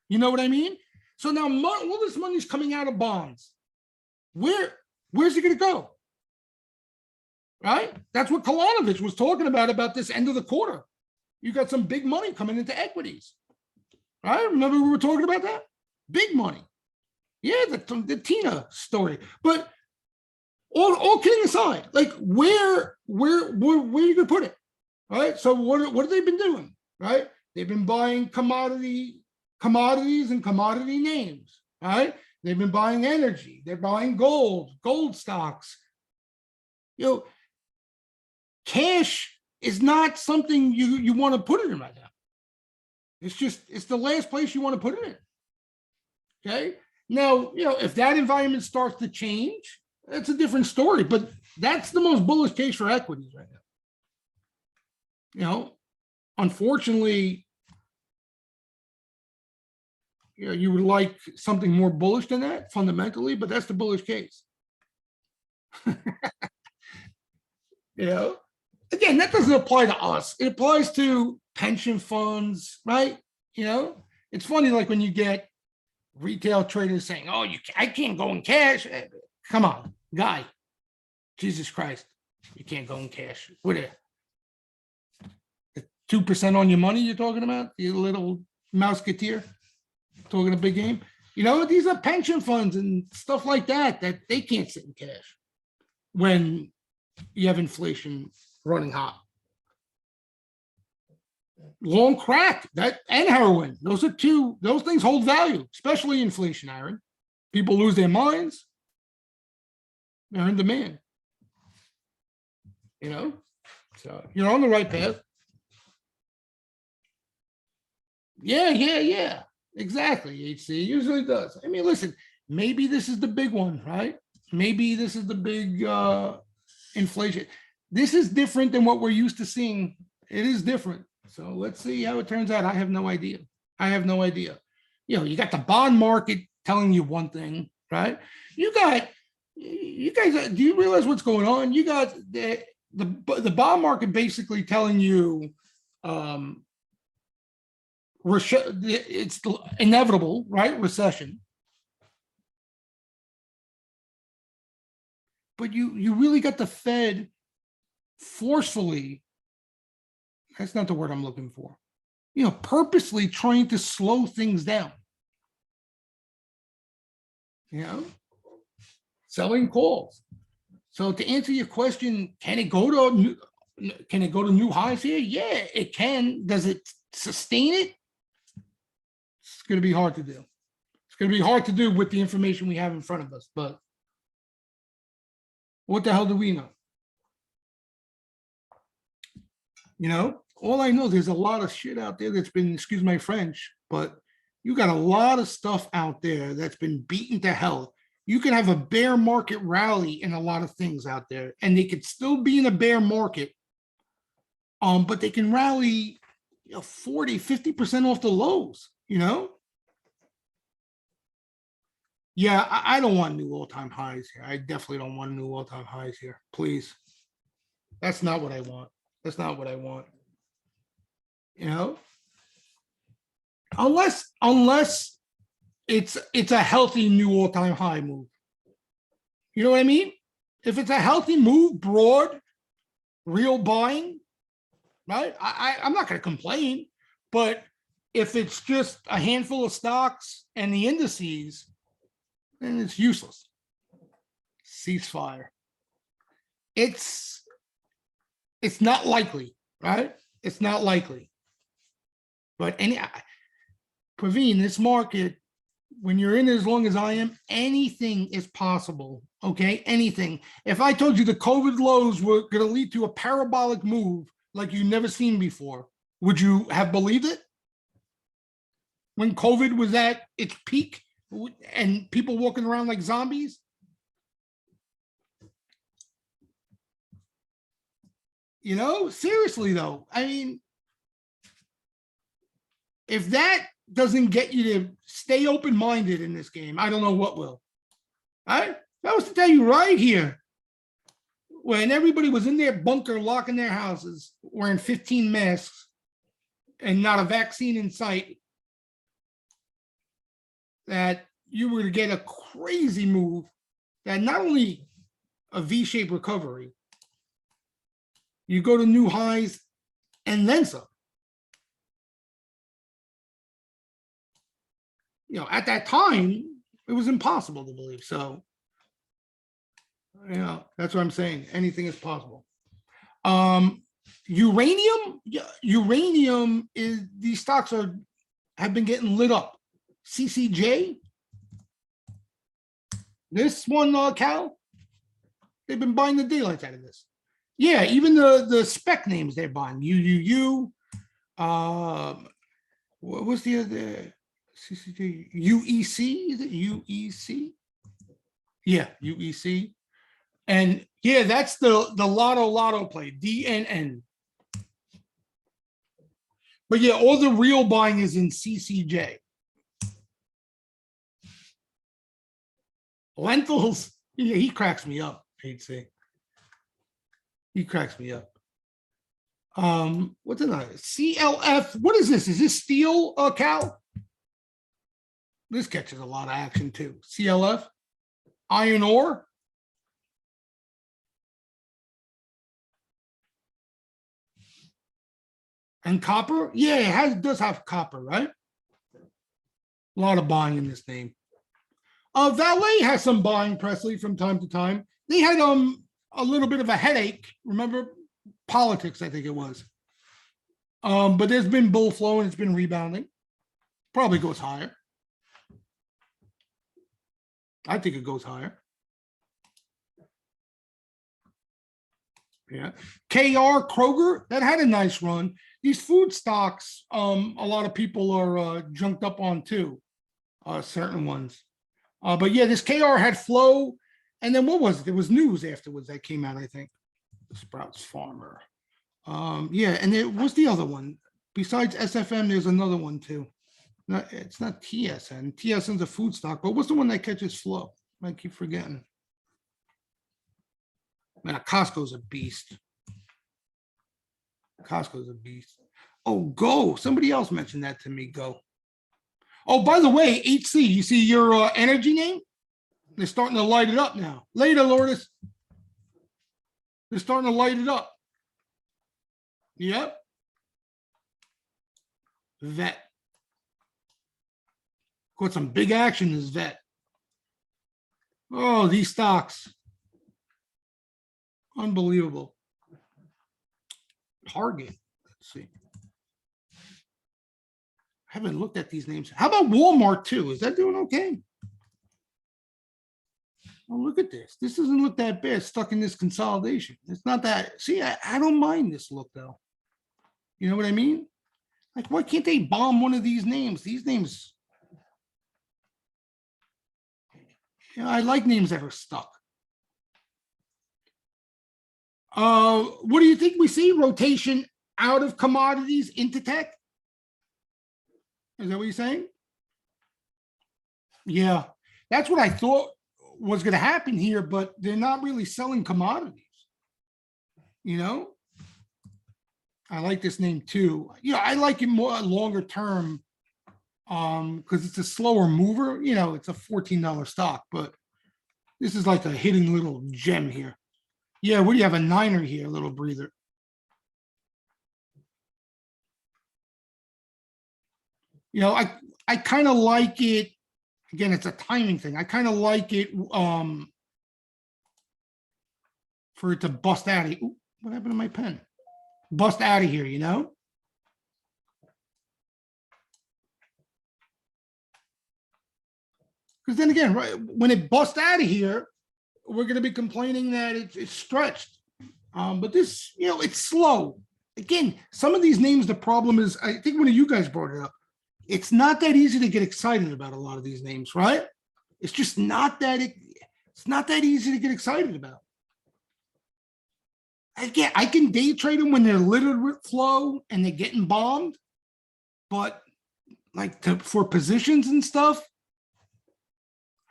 You know what I mean? So now all this money is coming out of bonds. Where's it going to go? Right? That's what Kalanovich was talking about this end of the quarter. You got some big money coming into equities. Right? Remember we were talking about that? Big money. Yeah, the Tina story. But all kidding aside, like where are you going to put it? Right? So what have they been doing? Right? They've been buying commodities and commodity names. Right? They've been buying energy. They're buying gold stocks. You know, cash is not something you want to put it in right now. It's the last place you want to put it in. Okay. Now, you know, if that environment starts to change, that's a different story, but that's the most bullish case for equities right now. You know, unfortunately, you know, you would like something more bullish than that fundamentally, but that's the bullish case. You know, again, that doesn't apply to us. It applies to pension funds, right? You know, it's funny, like when you get retail traders saying, "Oh, I can't go in cash." Come on, guy. Jesus Christ, you can't go in cash. What it? 2% on your money you're talking about? You little mouseketeer talking a big game. You know, these are pension funds and stuff like that they can't sit in cash when you have inflation running hot. Long crack that and heroin. Those things hold value, especially inflation, Aaron. People lose their minds. They're in demand. You know, so you're on the right path. Yeah. Exactly. HC usually does. I mean, listen, maybe this is the big one, right? Maybe this is the big inflation. This is different than what we're used to seeing. It is different. So let's see how it turns out. I have no idea. You know, you got the bond market telling you one thing, right? You guys, do you realize what's going on? You got the bond market basically telling you it's inevitable, right? Recession. but you really got the Fed forcefully, that's not the word I'm looking for, purposely trying to slow things down. Selling calls. So to answer your question, can it go to new highs here? Yeah, it can. Does it sustain it? It's going to be hard to do. It's going to be hard to do with the information we have in front of us, but what the hell do we know? All I know, there's a lot of shit out there that's been, excuse my French, but you got a lot of stuff out there that's been beaten to hell. You can have a bear market rally in a lot of things out there, and they could still be in a bear market, but they can rally 40, 50% off the lows, Yeah, I don't want new all-time highs here. I definitely don't want new all-time highs here. Please. That's not what I want. That's not what I want. Unless it's a healthy new all-time high move. You know what I mean? If it's a healthy move, broad, real buying, right? I'm not going to complain. But if it's just a handful of stocks and the indices, then it's useless. Ceasefire. It's not likely, right? It's not likely. But Praveen, this market, when you're in as long as I am, anything is possible. Okay, anything. If I told you the COVID lows were going to lead to a parabolic move like you've never seen before, would you have believed it? When COVID was at its peak and people walking around like zombies? Seriously though, I mean, if that doesn't get you to stay open-minded in this game, I don't know what will. I was to tell you right here, when everybody was in their bunker, locking their houses, wearing 15 masks, and not a vaccine in sight, that you were to get a crazy move that not only a V-shaped recovery, you go to new highs and then some. At that time, it was impossible to believe. So, that's what I'm saying. Anything is possible. Uranium is, these stocks have been getting lit up. CCJ, this one, Cal, they've been buying the daylights out of this. Yeah, even the spec names they're buying. UUU. What was the other? CCJ, UEC, is it UEC? Yeah, UEC. And yeah, that's the lotto play, DNN. But yeah, all the real buying is in CCJ. Lentils, yeah, he cracks me up, I'd say. He cracks me up. What's another? CLF, what is this? Is this steel, Cal? This catches a lot of action too. CLF, iron ore. And copper? Yeah, does have copper, right? A lot of buying in this name. Valet has some buying, Presley, from time to time. They had a little bit of a headache. Remember? Politics, I think it was. But there's been bull flow and it's been rebounding. Probably goes higher. I think it goes higher. Yeah. KR Kroger, that had a nice run. These food stocks, a lot of people are junked up on too, certain ones. But yeah, this KR had flow. And then what was it? There was news afterwards that came out, I think. The Sprouts Farmer. Yeah, and there was the other one. Besides SFM, there's another one too. It's not TSN. TSN's a food stock, but what's the one that catches flow? I keep forgetting. Man, Costco's a beast. Costco's a beast. Oh, Go. Somebody else mentioned that to me. Go. Oh, by the way, HC, you see your energy name? They're starting to light it up now. Later, Lourdes. They're starting to light it up. Yep. Vet. Caught some big action this vet. Oh, these stocks. Unbelievable. Target. Let's see. I haven't looked at these names. How about Walmart too? Is that doing okay? Oh, look at this. This doesn't look that bad stuck in this consolidation. It's not that. See, I don't mind this look though. You know what I mean? Like, why can't they bomb one of these names? These names, you know, I like names that are stuck. What do you think we see? Rotation out of commodities into tech? Is that what you're saying? Yeah, that's what I thought was going to happen here, but they're not really selling commodities. You know, I like this name too. You know, I like it more longer term because it's a slower mover. You know, it's a $14 stock, but this is like a hidden little gem here. Yeah, what do you have? A niner here, a little breather. You know, I kind of like it. Again, it's a timing thing. I kind of like it for it to bust out of. Ooh, what happened to my pen? Bust out of here, you know? Because then again, right when it busts out of here, we're going to be complaining that it's stretched. But this, you know, it's slow. Again, some of these names, the problem is, I think one of you guys brought it up. It's not that easy to get excited about a lot of these names, right? It's just not that it's not that easy to get excited about. Again, I can day trade them when they're littered with flow and they're getting bombed, but like for positions and stuff,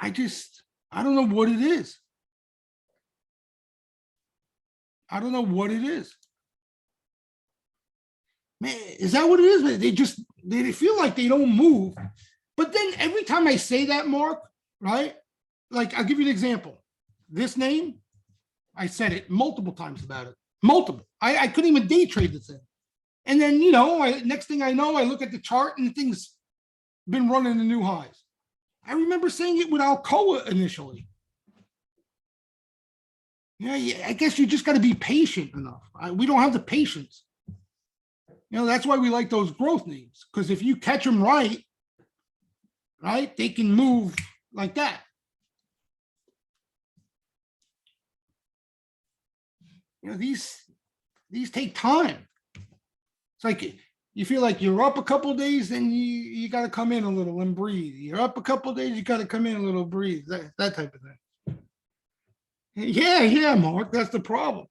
I don't know what it is. I don't know what it is. Man, is that what it is? They feel like they don't move. But then every time I say that, Mark, right? Like, I'll give you an example. This name, I said it multiple times about it. Multiple. I couldn't even day trade the thing. And then, you know, next thing I know, I look at the chart and the thing's been running the new highs. I remember saying it with Alcoa initially. Yeah, I guess you just got to be patient enough. We don't have the patience. You know, that's why we like those growth names, because if you catch them right, they can move like that. You know, these take time. It's like you feel like you're up a couple of days, then you got to come in a little and breathe. You're up a couple of days, you got to come in a little, breathe. That type of thing. Yeah, Mark, that's the problem.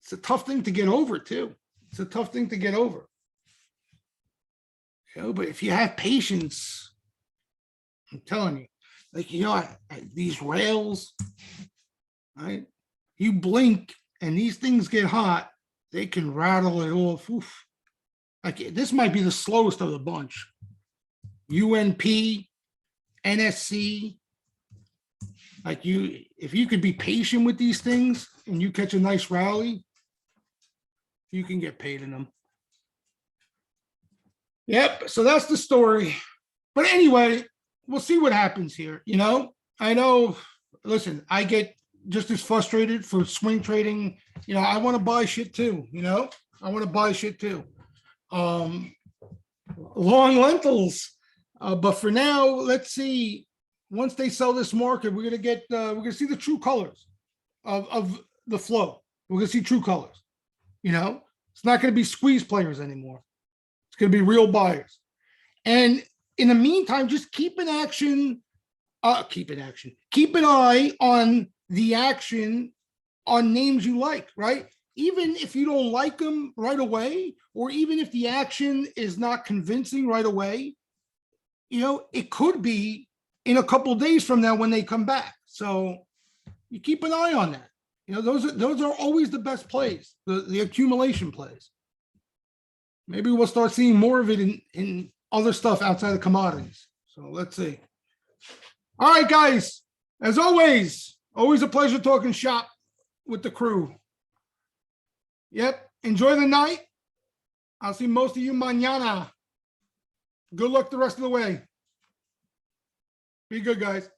It's a tough thing to get over too. It's a tough thing to get over. You know, but if you have patience, I'm telling you, like, you know, these rails, right? You blink and these things get hot, they can rattle it off. Oof. Like, this might be the slowest of the bunch. UNP, NSC. Like, if you could be patient with these things and you catch a nice rally, you can get paid in them. Yep. So that's the story. But anyway, we'll see what happens here. You know, I know, listen, I get just as frustrated for swing trading. You know, I want to buy shit too. You know, I want to buy shit too. Long lentils. But for now, let's see. Once they sell this market, we're gonna see the true colors of the flow. We're gonna see true colors. You know, it's not gonna be squeeze players anymore. It's gonna be real buyers. And in the meantime, just keep an eye on the action on names you like, right? Even if you don't like them right away, or even if the action is not convincing right away, you know, it could be in a couple of days from now when they come back. So you keep an eye on that. You know, those are always the best plays, the accumulation plays. Maybe we'll start seeing more of it in other stuff outside of commodities. So let's see. All right, guys, as always a pleasure talking shop. with the crew. Yep. Enjoy the night. I'll see most of you mañana. Good luck the rest of the way. Be good, guys.